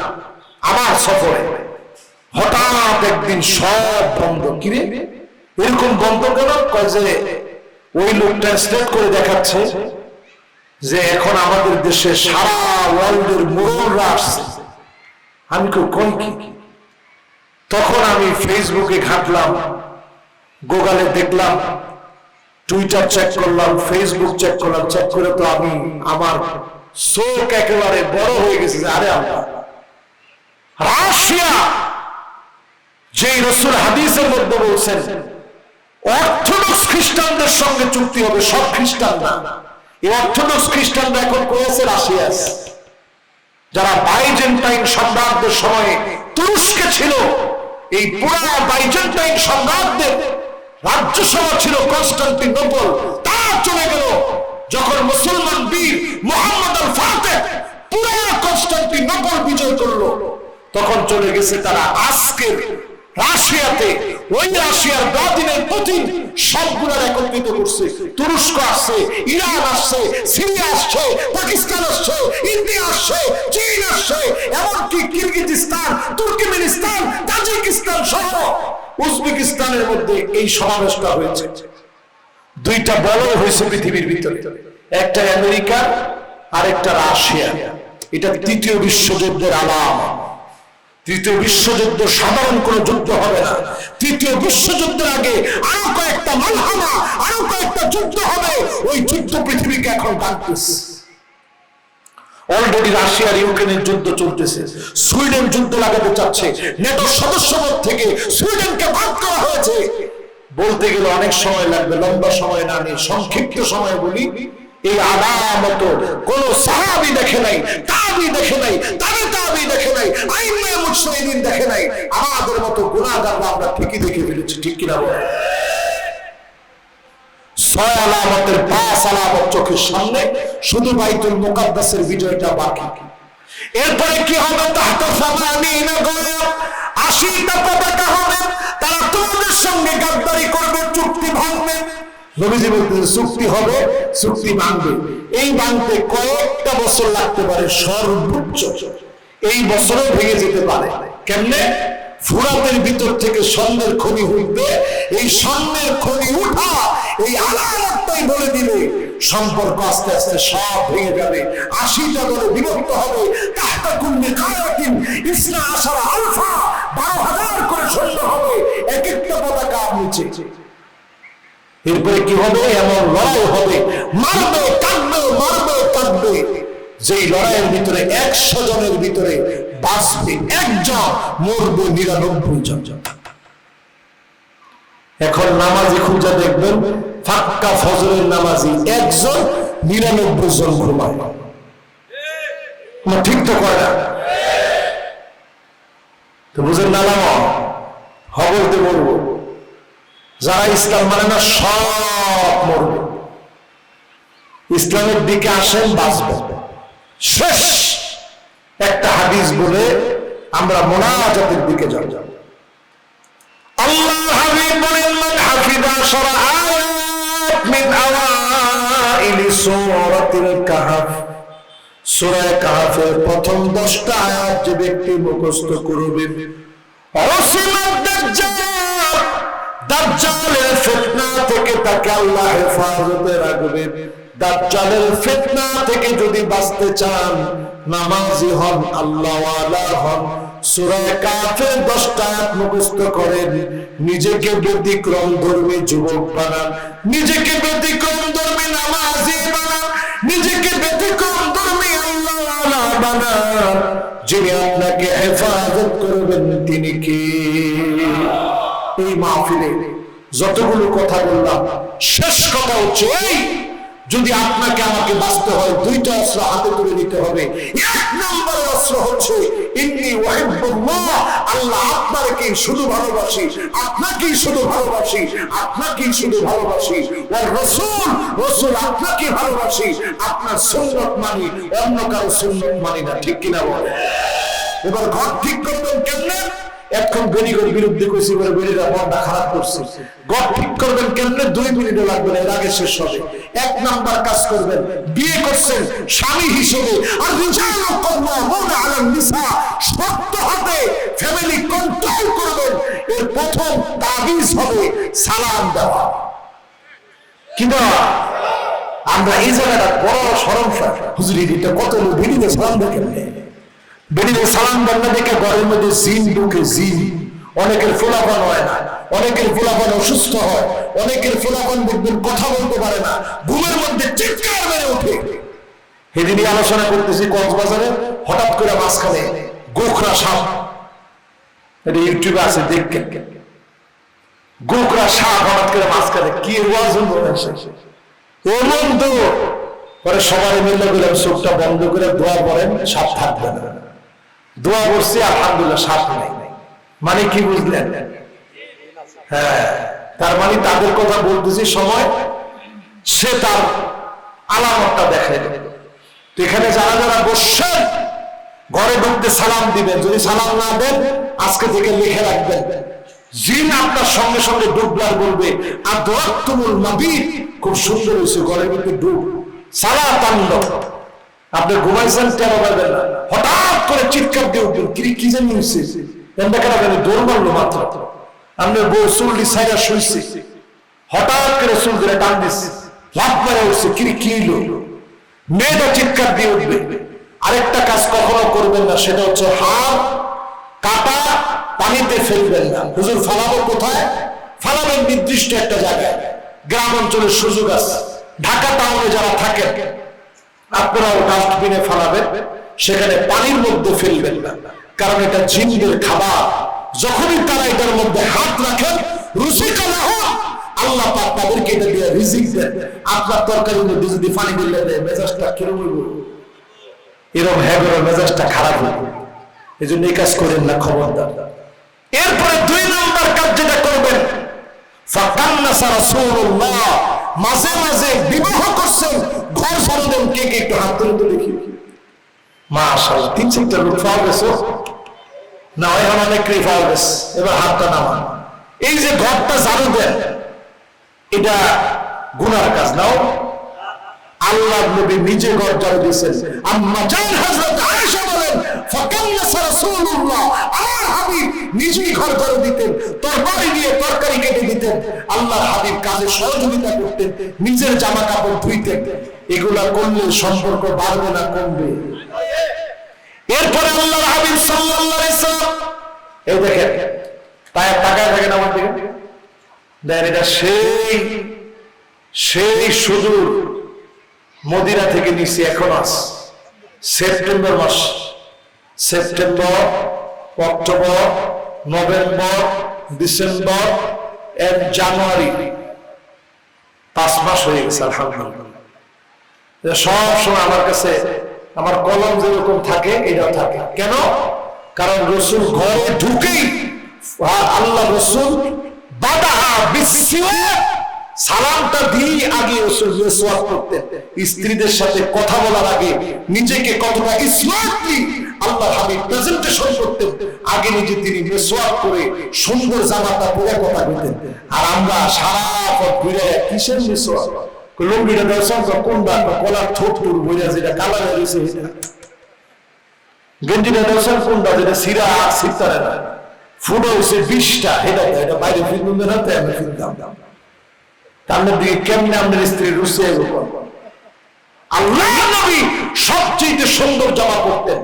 আমার সফরে, হঠাৎ একদিন সব বন্ধ। কিরে এরকম বন্ধ কেন? কয় যে ওই লোক ট্রান্সলেট করে দেখাচ্ছে যে এখন আমাদের দেশে সারা ওয়ার্ল্ডের মোড়লরা আসছে। আমি কই কি? তখন আমি ফেসবুকে ঘাটলাম, গুগলে দেখলাম, টুইটার চেক করলাম, ফেসবুক চেক করলাম, চেক করে তো আমি আমার চোখ একেবারে বড় হয়ে গেছে যে আরে আমরা রাশিয়া, যে রাসূল হাদিসের মধ্যে বলছেন অর্থোডক্স খ্রিস্টানদের সঙ্গে চুক্তি হবে, সব খ্রিস্টান না, এই অর্থোডক্স খ্রিস্টানরা এখন করেছে রাশিয়া, যারা বাইজেন্টাইন সম্রাটদের সময়ে তুরস্কে ছিল, এই পুরা বাইজেন্টাইন সম্রাটদের রাজ্যসভা ছিল কনস্টান্টিনোপল, তা চলে গেল যখন মুসলমান বীর মুহাম্মদ আল ফাতেহ পুরা কনস্টান্টিনোপল বিজয় করলো, তখন চলে গেছে তারা আজকের রাশিয়াতে। ওই রাশিয়ার ভ্লাদিমির পুতিন সবগুলোর একত্রিত করছে, তুরস্ক আসছে, ইরান আসছে, সিরিয়া আসছে, পাকিস্তান আসছে, ইন্ডিয়া আসছে, চীন আসছে, এমনকি কিরগিজস্তান, তুর্কমেনিস্তান, তাজিকিস্তান সহ উজবেকিস্তানের মধ্যে এই সমাবেশটা হয়েছে। দুইটা বড় হয়েছে পৃথিবীর ভিতরে, একটা আমেরিকা আর একটা রাশিয়া। এটা তৃতীয় বিশ্বযুদ্ধের আলামত। তৃতীয় বিশ্বযুদ্ধ সাধারণ কোন যুদ্ধ হবে না। তৃতীয় বিশ্বযুদ্ধের আগে আরো কয়েকটা মালহামা, আরো কয়েকটা যুদ্ধ হবে। ওই যুদ্ধ পৃথিবীকে এখন ডাকতেছে। অলরেডি রাশিয়ার ইউক্রেনের যুদ্ধ চলতেছে, সুইডেন যুদ্ধ লাগাতে চাচ্ছে, নেটোর সদস্যপদ থেকে সুইডেনকে বাদ করা হয়েছে। বলতে গেলে অনেক সময় লাগবে, লম্বা সময় না নিয়ে সংক্ষিপ্ত সময় বলি, এই আলামত কোন সাহাবী দেখে নাই, তাবী দেখে নাই, তাবী দেখে নাই, আইম্মায়ে মুজতাহিদিন দেখে নাই। আমাদের মতো গুনাহগাররা আমরা ঠিকই দেখে ফেলেছি, ঠিক কিনা বলেন? 6 আলামতের 5 আলামত চোখের সামনে, শুধু বাইতুল মুকাদ্দাসের বিজয়টা বাকি। এরপরে কি হবে? তাহতা সামানিনা গায়া, 80টা পতাকা হবে, তারা তোমাদের সঙ্গে গাদ্দারি করবে, চুক্তি ভাঙবে। নবীজি বলতেন চুক্তি হবে, চুক্তি ভাঙবে। এই ভাঙতে কয়েকটা বছর লাগতে পারে সর্বোচ্চ, এই বছরও ভেঙে যেতে পারে। কেমনে? ফুরাতের ভিতর থেকে স্বর্ণের খনি উঠবে, এই স্বর্ণের খনি উঠা এই আলামতটাই বলে দিবে সম্পর্ক আস্তে আস্তে সব ভেঙে যাবে। 80টা দলে বিভক্ত হবে, তাহতা কুল্লি কায়াতিন ইসনা আশারা আলফা, 12,000 করে সৈন্য হবে, এক একটা পতাকা নিচে। এরপরে কি হবে? এমন লড়াই হবে, মারবে কাটবে, মারবে কাটবে, যেই লড়াইয়ের ভিতরে 100 জনের ভিতরে বাঁচবে একজন, মরবে 99 জন। এখন নামাজি খুঁজে দেখবেন, ফাক্কা ফজরের নামাজি একজন, 99 জন ঘুমায়। ঠিক তো করে না? তো বুঝেন না, হবলতে বলবো, যারা ইসলাম মানে না সব মরবে। ইসলামের দিকে আসেন, বাঁচবেন। শেষ একটা হাদিস বলে আমরা মুনাজাতের দিকে যাব। আল্লাহর হাবিব বলেন, মান হাফিযা 10 আয়াত মিন আওয়াইল সূরা কাহফের প্রথম 10টা আয়াত যে ব্যক্তি মুখস্থ করবে, দাজ্জালের ফিতনা থেকে তাকে আল্লাহ হেফাজতে রাখবে। দাজ্জালের ফিতনা থেকে যদি বাঁচতে চান, নামাজি হন, আল্লাহওয়ালা হন, সূরা কাহফের 10টা আয়াত মুখস্থ করেন, নিজেকে ব্যতিক্রম ধর্মী যুবক বানান, নিজেকে ব্যতিক্রম ধর্মী নামাজি বানান, নিজেকে ব্যতিক্রম ধর্মী আল্লাহওয়ালা বানান। যিনি আপনাকে হেফাজত করবেন তিনি কে? এই মাহফিলে যতগুলো কথা বললাম, শেষ কথা হচ্ছে এই, যদি আপনাকে আমাকে বাঁচতে হয়, 2টা অস্ত্র হাতে তুলে নিতে হবে। 1 নম্বর অস্ত্র হচ্ছে ইন্নী উহিব্বুল্লাহ, আল্লাহ আপনাকে শুধু ভালোবাসি, আপনাকেই শুধু ভালোবাসি, আপনাকেই শুধু ভালোবাসি। ওয়ার রাসূল, রাসূল আপনাকে ভালোবাসি, আপনার সুন্নাত মানি, অন্য কারো সুন্নাত মানি না। ঠিক কিনা বলেন? এবার ঘর ঠিক করবেন কেমনে? এখন বেরিগর বিরুদ্ধে কইছি বলে বেরিরা মনটা খারাপ করছে। ঘর ঠিক করবেন কেমনে? 2 মিনিটও লাগবে না, এর আগে শেষ হবে। 1 নাম্বার কাজ করবেন, বিয়ে করছেন স্বামী হিসেবে, আর রিজালু কাওয়ামুনা আলান নিসা, শক্ত হাতে ফ্যামিলি কন্ট্রোল করবেন। এর প্রথম তাবিজ হবে সালাম দেওয়া। কিনা আমরা এই জায়গাটা বড় শরমসার, হুজুর এটা কত লোক বেরিয়ে সালাম দেখেন, বেরিয়ে সালাম দেন না দেখে ঘরের মধ্যে জিন ঢুকে। জিন, অনেকের ফোলাপান হয় না, অনেকের ফোলাপান অসুস্থ হয়, অনেকের ফোলাপান দেখবেন কথা বলতে পারে না, ঘুমের মধ্যে চিৎকার মেরে ওঠে। সেদিনই আলোচনা করতেছি কক্সবাজারে, হঠাৎ করে মাঝখানে গোখরা সাপ, এটা ইউটিউবে আছে দেখেন, গোখরা সাপ হঠাৎ করে মাঝখানে কি ওয়াজন বলে এমন তো পরে সবাই মিলে গেলাম, চোখটা বন্ধ করে দোয়া করেন, সাপ থাকবে না। দোয়া করছি, আলহামদুলিল্লাহ সাপ নাই। মানে কি বুঝলেন? হ্যাঁ, তার মানে তাদের কথা বলতেছি, সময় সে তার আলামতটা দেখে। তো এখানে যারা যারা বসছেন, ঘরে ঢুকতে সালাম দিবেন, যদি সালাম না দেন আজকে থেকে লিখে রাখবেন, জিন আপনার সঙ্গে সঙ্গে ডুবলার বলবে আর দোয়াক্তুমুল মাবিদ, খুব সুন্দর হয়েছে, ঘরের মধ্যে ডুব সালাতান্দ। আপনি ঘুমাইছেন কেন পারবেন না, হঠাৎ করে চিৎকার দিয়ে উঠবেন, কি জানি হয়েছে, দৌড় মারলো মাত্র, আপনার বউ চুলটি সাইরা শুইছে, হঠাৎ করে চুল ধরে টান দিচ্ছে, লাভ মারা উঠছে, কি হইল, মেয়েটা চিৎকার দিয়ে উঠবে। আরেকটা কাজ কখনো করবেন না, সেটা হচ্ছে হাত কাটা পানিতে ফেলবেন না। হুজুর ফালাবো কোথায়? ফালাবেন নির্দিষ্ট একটা জায়গায়, গ্রাম অঞ্চলের সুযোগ আছে। ঢাকা টাউনে যারা থাকেন আপনারাও ডাস্টবিনে ফালাবেন, সেখানে পানির মধ্যে ফেলবেন না, কারণ এটা জিনদের খাবার। যখনই তারা এটার মধ্যে হাত রাখেন, রুচিকা না হয়, আল্লাহ পাক তাদেরকে এটা দিয়ে রিজিক দেন। আপনার তরকারির মধ্যে যদি পানি দিলে দেয়, মেজাজটা কিরকম হইব? এরকম হ্যাঁ, মেজাজটা খারাপ হইব। এই জন্য এই কাজ করেন না, খবরদার। এরপরে 2 নম্বর কাজ যেটা করবেন, ফাকান্নাসা রাসূলুল্লাহ, মাঝে মাঝে বিবাহ করছেন, ঘর ছাড়া দেন, কে একটু হাত তুলে তো দেখি। মাশাআল্লাহ, 3-4টা লোক পাওয়া গেছে না, এখন অনেকেই পাওয়া গেছে। এবার হাতটা নামান। এই যে ঘরটা ঝাড়ু দেন, এটা গুনার কাজ নাও। আল্লাহ নবী নিজে ঘর ঝাড়ু দিয়েছেন। আম্মা জান হযরত আয়েশা বলেন, ফাকান্নাসা রাসূলুল্লাহ, আমার হাবিব নিজেই ঘর ঝাড়ু দিতেন, তরবারি দিয়ে তরকারি কেটে দিতেন, আল্লাহর হাবিব কাজে সহযোগিতা করতেন, নিজের জামা কাপড় ধুইতেন। এগুলা করলে সম্পর্ক বাড়বে না কমবে? এরপরে আল্লাহর হাবিব সাল্লাল্লাহু আলাইহি সাল্লাম, এই দেখেন পায়ে তাকায় দেখেন আমার দিকে, দেখেন এটা সেই সুদূর মদিনা থেকে নিচে এখন আছে। সেপ্টেম্বর মাস, সেপ্টেম্বর, অক্টোবর, নভেম্বর, ডিসেম্বর, জানুয়ারি, 5 মাস হয়ে গেছে আলহামদুলিল্লাহ। সব সময় আমার কাছে আমার কলম যেরকম থাকে এটাও থাকে। কেন? কারণ রসুল ঘরে ঢুকেই আল্লাহ রসুল বাদাহা বিসসিওয়াক, সালামটা দিয়ে আগে রসুল মিসওয়াক করতেন। স্ত্রীদের সাথে কথা বলার আগে নিজেকে কতটা স্মার্টলি আল্লাহ হাবিব প্রেজেন্টেশন করতেন, আগে নিজে তিনি মিসওয়াক করে সুন্দর জামাটা পরে কথা বলতেন। আর আমরা সারা পথ ঘুরে কিসের মিসওয়াক? লুঙ্গিটা দর্শন কোনটা কলার ঠোঁট টুর বইয়া যেটা কালার হয়েছে গেঞ্জিটা দর্শন কোনটা যেটা সিরা আর সিতারে না ফুটো হয়েছে 20টা এটা বাইরে ফিরবেন না তাই আমি ফিরতাম তার দিকে কেমনে আমাদের স্ত্রী রুচি আল্লাহ নবী সবচেয়ে সুন্দর জামা পরতেন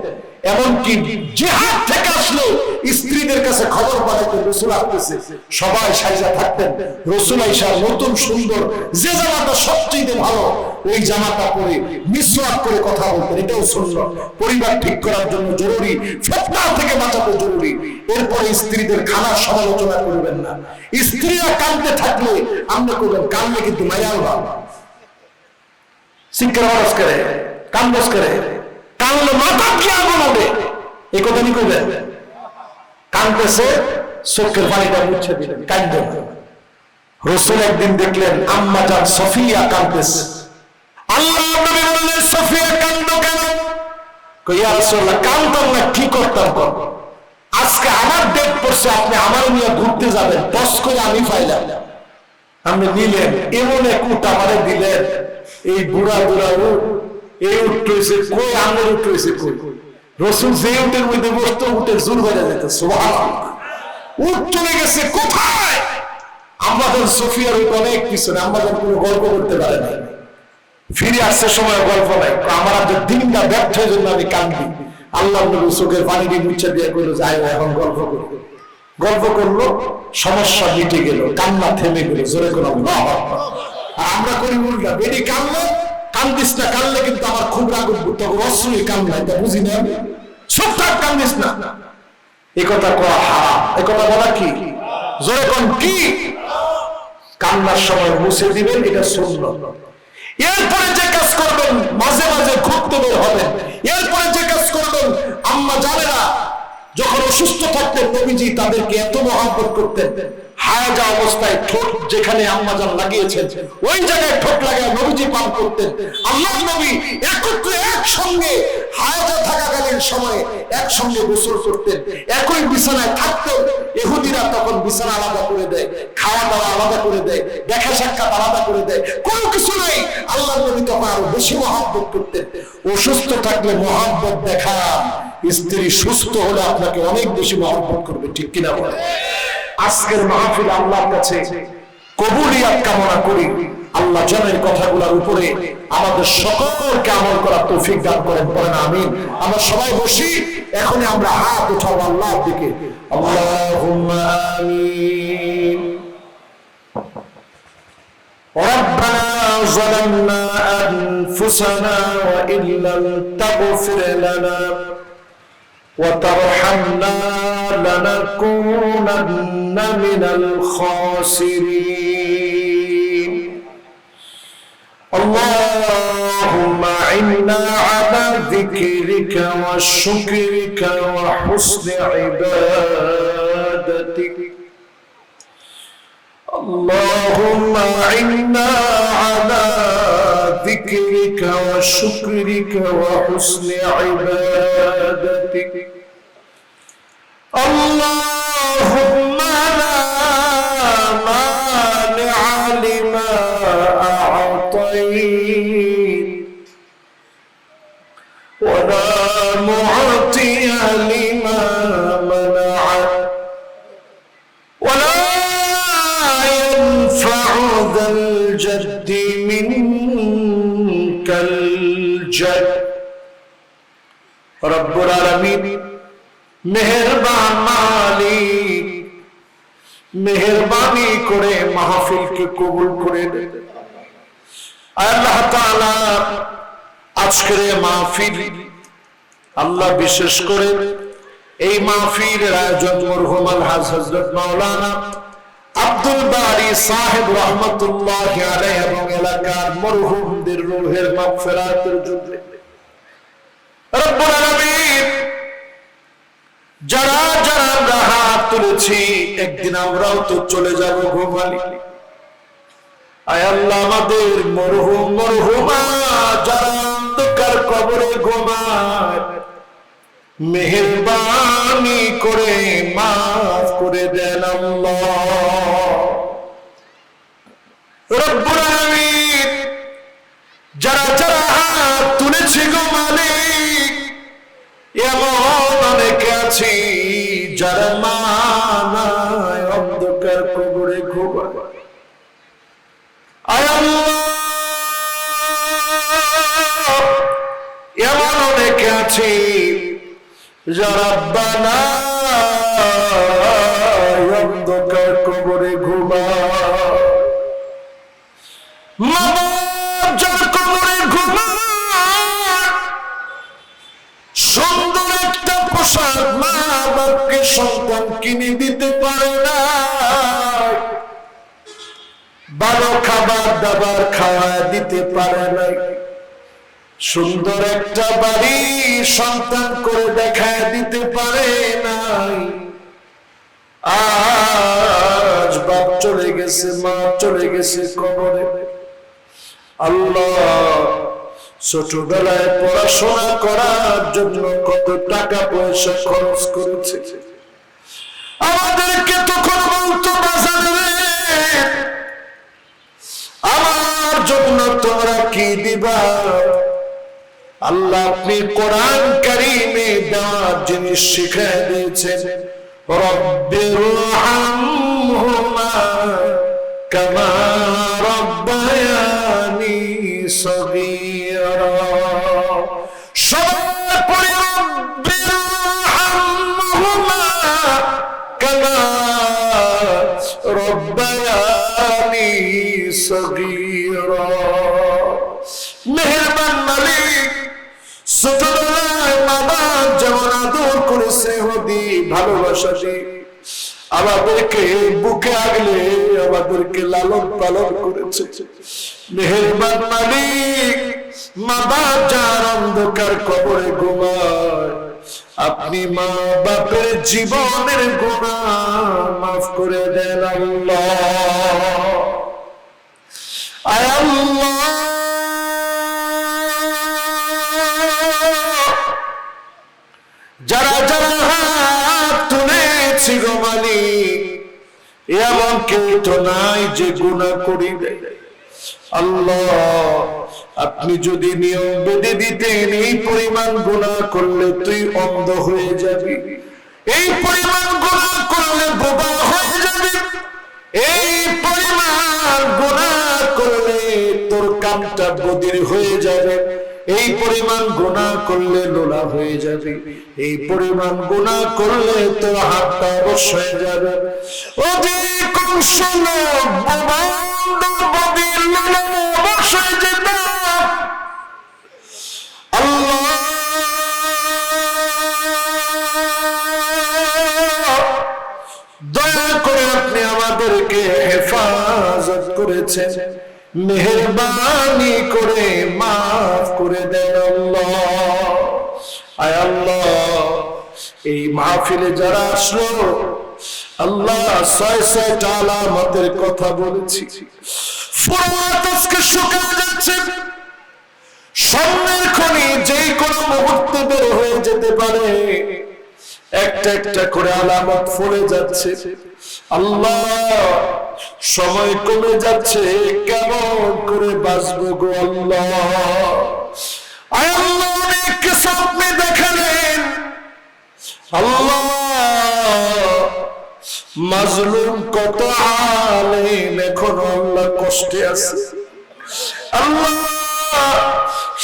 এমনকি জিহাদ থেকে আসলো স্ত্রীদের কাছে খবর পাঠাতে রাসূল আসতেছে সবাই সাজা থাকতেন রাসূল আয়েশা নতুন সুন্দর যে জামাটা সবচেয়ে ভালো ওই জামাটা পরে মিসওয়াক করে কথা বলতেন এটাও সুন্নাত পরিবার ঠিক করার জন্য জরুরি ফিতনা থেকে বাঁচাতে জরুরি এরপরে স্ত্রীদের খানার সমালোচনা করবেন না স্ত্রীরা কাঁদতে থাকলে আমরা করবেন কাঁদলে কিন্তু মায়াল বাবা সিকর ওয়াজ করে কান্দস করে কানলে মাথা কি আগুন হবে এই কথা নি কইবেন কানতেছে চোখের পানিটা মুছে দিলেন কাঁদবে না রাসূল একদিন দেখলেন আম্মা জান সফিয়া কাঁদতেছে আল্লাহর নবী বললেন সফিয়া কাঁদো কেন কই ইয়া রাসূলুল্লাহ কাঁদতাম না কি করতাম কর আজকে আমার ডেট পড়ছে আপনি আমার নিয়ে ঘুরতে যাবেন বস করে আমি পাইলাম আপনি নিলেন এমন এক উট আমারে দিলেন এই বুড়া বুড়া এই উঠতেছে কই আঙ্গুর উঠতেছে কই রাসূল যে উটের মধ্যে বসতো উটের জোর বেড়ে যেত সুবহানাল্লাহ উট চলে গেছে কোথায় আমাদের সোফিয়ার ওই অনেক পিছনে আমাদের কোনো গল্প করতে পারে না ফিরে আসছে সময় গল্প নাই আমার আজ দিনটা ব্যর্থ হয়ে জন্য আমি কান্দি আল্লাহ নবী চোখের পানি দিয়ে মুছে দিয়ে কইলো যাই এখন গল্প করব গল্প করলো সমস্যা মিটে গেল কান্না থেমে গেল জোরে করে আল্লাহু আকবার আমরা করি উল্টা বেডি কান্না কান্দিস না কানলে কিন্তু আমার খুব রাগ উঠবে তখন অশ্রুই কান্না এটা বুঝি না আমি সব থাক কান্দিস না এই কথা কওয়া হারাম এই কথা বলা কি জোরে কোন কি কান্নার সময় মুছে দিবেন এটা সুন্নাত এরপরে যে কাজ করবেন মাঝে মাঝে ঘুরতে বের হবেন এরপরে যে কাজ করবেন আম্মা জানেরা যখন অসুস্থ থাকতেন নবীজি তাদেরকে এত মহব্বত করতেন হায়াজা অবস্থায় ঠোঁট যেখানে আম্মা জান লাগিয়েছেন ওই জায়গায় ঠোঁট লাগায় নবীজি পান করতেন আল্লাহ নবী একত্রে একসঙ্গে হায়াজা থাকাকালীন সময়ে একসঙ্গে গোসল করতেন একই বিছানায় থাকতেন ইহুদিরা তখন বিছানা আলাদা করে দেয় খাওয়া দাওয়া আলাদা করে দেয় দেখা সাক্ষাৎ আলাদা করে দেয় কোনো কিছু নাই আল্লাহ নবী তখন আরো বেশি মহব্বত করতেন অসুস্থ থাকলে মহব্বত দেখান স্ত্রী সুস্থ হলে আপনাকে অনেক বেশি মহব্বত করবে ঠিক কিনা বলে আজকের মাহফিল আল্লাহর কাছে কবুলিয়াত কামনা করি আল্লাহ জানের কথাগুলোর উপরে আমাদের সকলকে আমল করার তৌফিক দান করেন বলেন আমিন আমরা সবাই বসি এখনই আমরা হাত উঠাবো আল্লাহর দিকে আল্লাহুম্মা আমিন ربنا ظلمنا أنفسنا وإن لم تغفر لنا وترحمنا لنكونن من الخاسرين اللهم أعنا على ذكرك وشكرك وحسن عبادتك اللهم أعنا على ذكرك وشكرك وحسن عبادتك اللهم لا مانع لما أعطيت ولا معطي لما منعت ولا ينفع ذا الجد منك الجد رب العالمين মেহেরবান মালিক মেহেরবানি করে মাহফিলকে কবুল করে দেন আল্লাহ তাআলা আজকের মাহফিল আল্লাহ বিশেষ করে এই মাহফিলের আয়োজন মরহুম আলহাজ হযরত মাওলানা আব্দুল বারী সাহেব রাহমাতুল্লাহি আলাইহি এবং এলাকার মরহুমদের রূহের মাগফিরাতের জন্য রব্বুল আলামিন যারা যারা আমরা হাত তুলেছি একদিন আমরাও তো চলে যাব গো মালিক আয় আল্লাহ আমাদের মরহুম মরহুমা যারা অন্ধকার কবরে ঘুমায় মেহেরবানি করে মাফ করে দেন আল্লাহ রব্বুল আলামিন রাব্বানা অন্ধকার কবরে ঘুমায়, মা বাপ যার কবরে ঘুমায়, সুন্দর একটা পোশাক মা বাপকে সন্তান কিনে দিতে পারে না, ভালো খাবার দাবার খাওয়া দিতে পারে না, সুন্দর একটা বাড়ি সন্তান করে দেখায় দিতে পারে নাই, আজ বাপ চলে গেছে, মা চলে গেছে কবরে। আল্লাহ ছোটবেলায় পড়াশোনা করার জন্য কত টাকা পয়সা খরচ করেছে, আমাদেরকে তখন বলতো বাজারে আমার জন্য তোমরা কি দিবা? আল্লাহ আপনি কোরআন কারীমে দেওয়ার জিনিস শিখিয়ে দিয়েছেন, রব্বিরহামহুমা কামা রব্বায়ানি সগীরা। সবাই পড়ে রব্বিরহামহুমা কামা রব্বায়ানি সগীরা। মেহেরবান মালিক, ছোটবেলায় মা বাপ যেমন আদর করেছে, হদি ভালোবাসা দিয়ে আমাদেরকে বুকে আগলে আমাদেরকে লালন পালন করেছে। মেহেরবান মালিক, মা বাপ যার অন্ধকার কবরে ঘুমায়, আপনি মা বাপের জীবনের গুনাহ মাফ করে দেন আল্লাহ। আয় আল্লাহ, যারা যারা হাত তুলেছি গো মালিক, এমন কেউ তো নাই যে গুনাহ করি নাই। আল্লাহ আপনি যদি নিয়ম বেঁধে দিতেন এই পরিমাণ গুনাহ করলে তুই অন্ধ হয়ে যাবি, এই পরিমাণ গুনাহ করলে বোবা হয়ে যাবি, এই পরিমাণ গুনাহ করলে তোর কানটা বধির হয়ে যাবে, এই পরিমাণ গুনাহ করলে লোলা হয়ে যাবে, এই পরিমাণ গুনাহ করলে তোর হাতটা অবশ হয়ে যাবে। দয়া করে আপনি আমাদেরকে হেফাজত করেছেন, মেহেরবানি করে মাফ করে দেন আল্লাহ। আয় আল্লাহ, এই মাহফিলে যারা আসলো আল্লাহ, ৬৬টা আলামতের কথা বলেছি, ফুরআত আজকে শুকিয়ে যাচ্ছে, স্বর্ণের খনি যেই কোনো মুহূর্তে বের হয়ে যেতে পারে, একটা একটা করে আলামত ফলে যাচ্ছে। আল্লাহ সময় কমে যাচ্ছে, কেমন করে বাঁচবো গো আল্লাহ? আয় আল্লাহ, অনেক কিছু আপনি দেখালেন আল্লাহ, মাজলুম কত আলেম এখন আল্লাহ কষ্টে আছে আল্লাহ,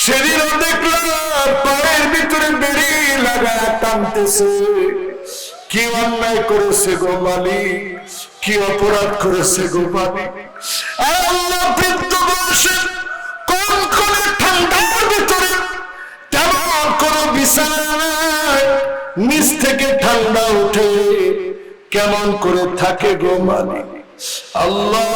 শরীরও দেখলাম পায়ের ভিতরে বেড়ি লাগা টানতেছে, কি অন্যায় করেছে গো মালিক, কি অপরাধ করেছে গো মালিক? আল্লাহ বৃদ্ধ বয়সে কোন কোন ঠান্ডার ভিতরে তেমন কোন বিছানা নাই, নিচ থেকে ঠান্ডা উঠে কেমন করে থাকে গো মালিক? আল্লাহ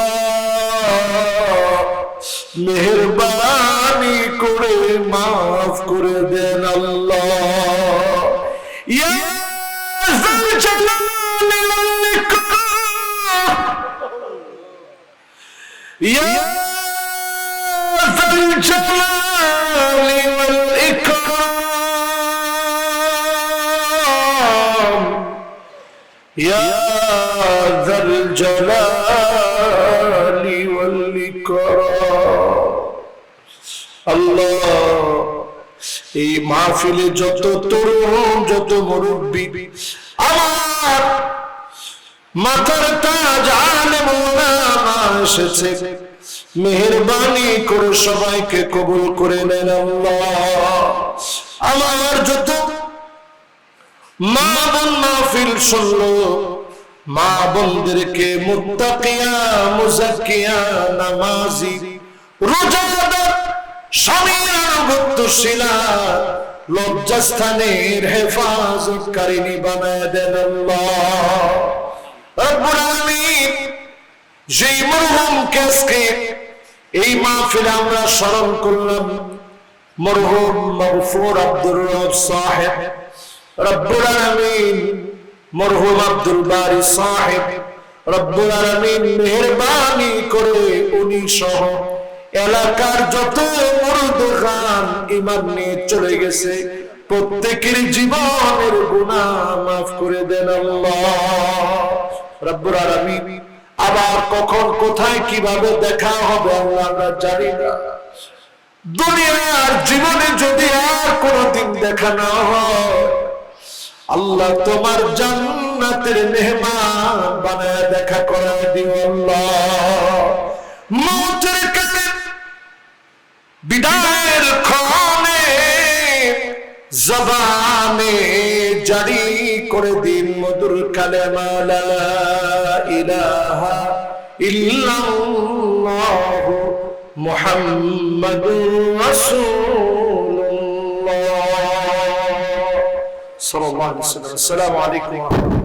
মেহেরবানি করে মাফ করে দেন আল্লাহ। ইয়া যাল জালালি ওয়াল ইকরাম, ইয়া যাল জালালি ওয়াল ইকরাম, ইয়া যাল জালালি ওয়াল ইকরাম। আল্লাহ এই মাহফিলে যত তরুণ, যত মুরব্বী, আমার মাথার তাজ আলেম ওলামা এসেছে, মেহেরবানি করে সবাইকে কবুল করে নেন আল্লাহ। আমার যত মা বোন মাহফিল শুনলো, মা বোনদেরকে মুত্তাকিয়া, মুজাক্কিয়া, নামাজি, রোজাদার, স্বামীর আনুগত্যশীলা, লজ্জাস্থানের হেফাজতকারিনী বানায় দেন আল্লাহ রব্বুল আলামিন। যেই মরহুমকে আজকে এই মাহফিলে আমরা স্মরণ করলাম, মরহুম মাগফুর আব্দুর রব সাহেব, রব্বুল আলামিন মরহুম আব্দুল বারি সাহেব, রব্বুল আলামিন মেহেরবানি করে উনি সহ এলাকার যত মুরুদ খান ঈমান নিয়ে চলে গেছে প্রত্যেকের জীবনের গুনাহ মাফ করে দেন আল্লাহ রব্বুল আলামিন। আবার কখন কোথায় কিভাবে দেখা হবে আল্লাহ আমরা জানি না। দুনিয়ার জীবনে যদি আর কোনদিন দেখা না হয়, আল্লাহ তোমার জান্নাতের মেহমান বানায় দেখা করে দিও আল্লাহ। মৌতের কাছে বিদায়ের ক্ষণে জবানে জারি করে দিন মধুর কালেমা লা ইলাহা ইল্লাল্লাহ মুহাম্মাদুর রাসূলুল্লাহ সাল্লাল্লাহু আলাইহি ওয়াসাল্লাম। আসসালামু আলাইকুম।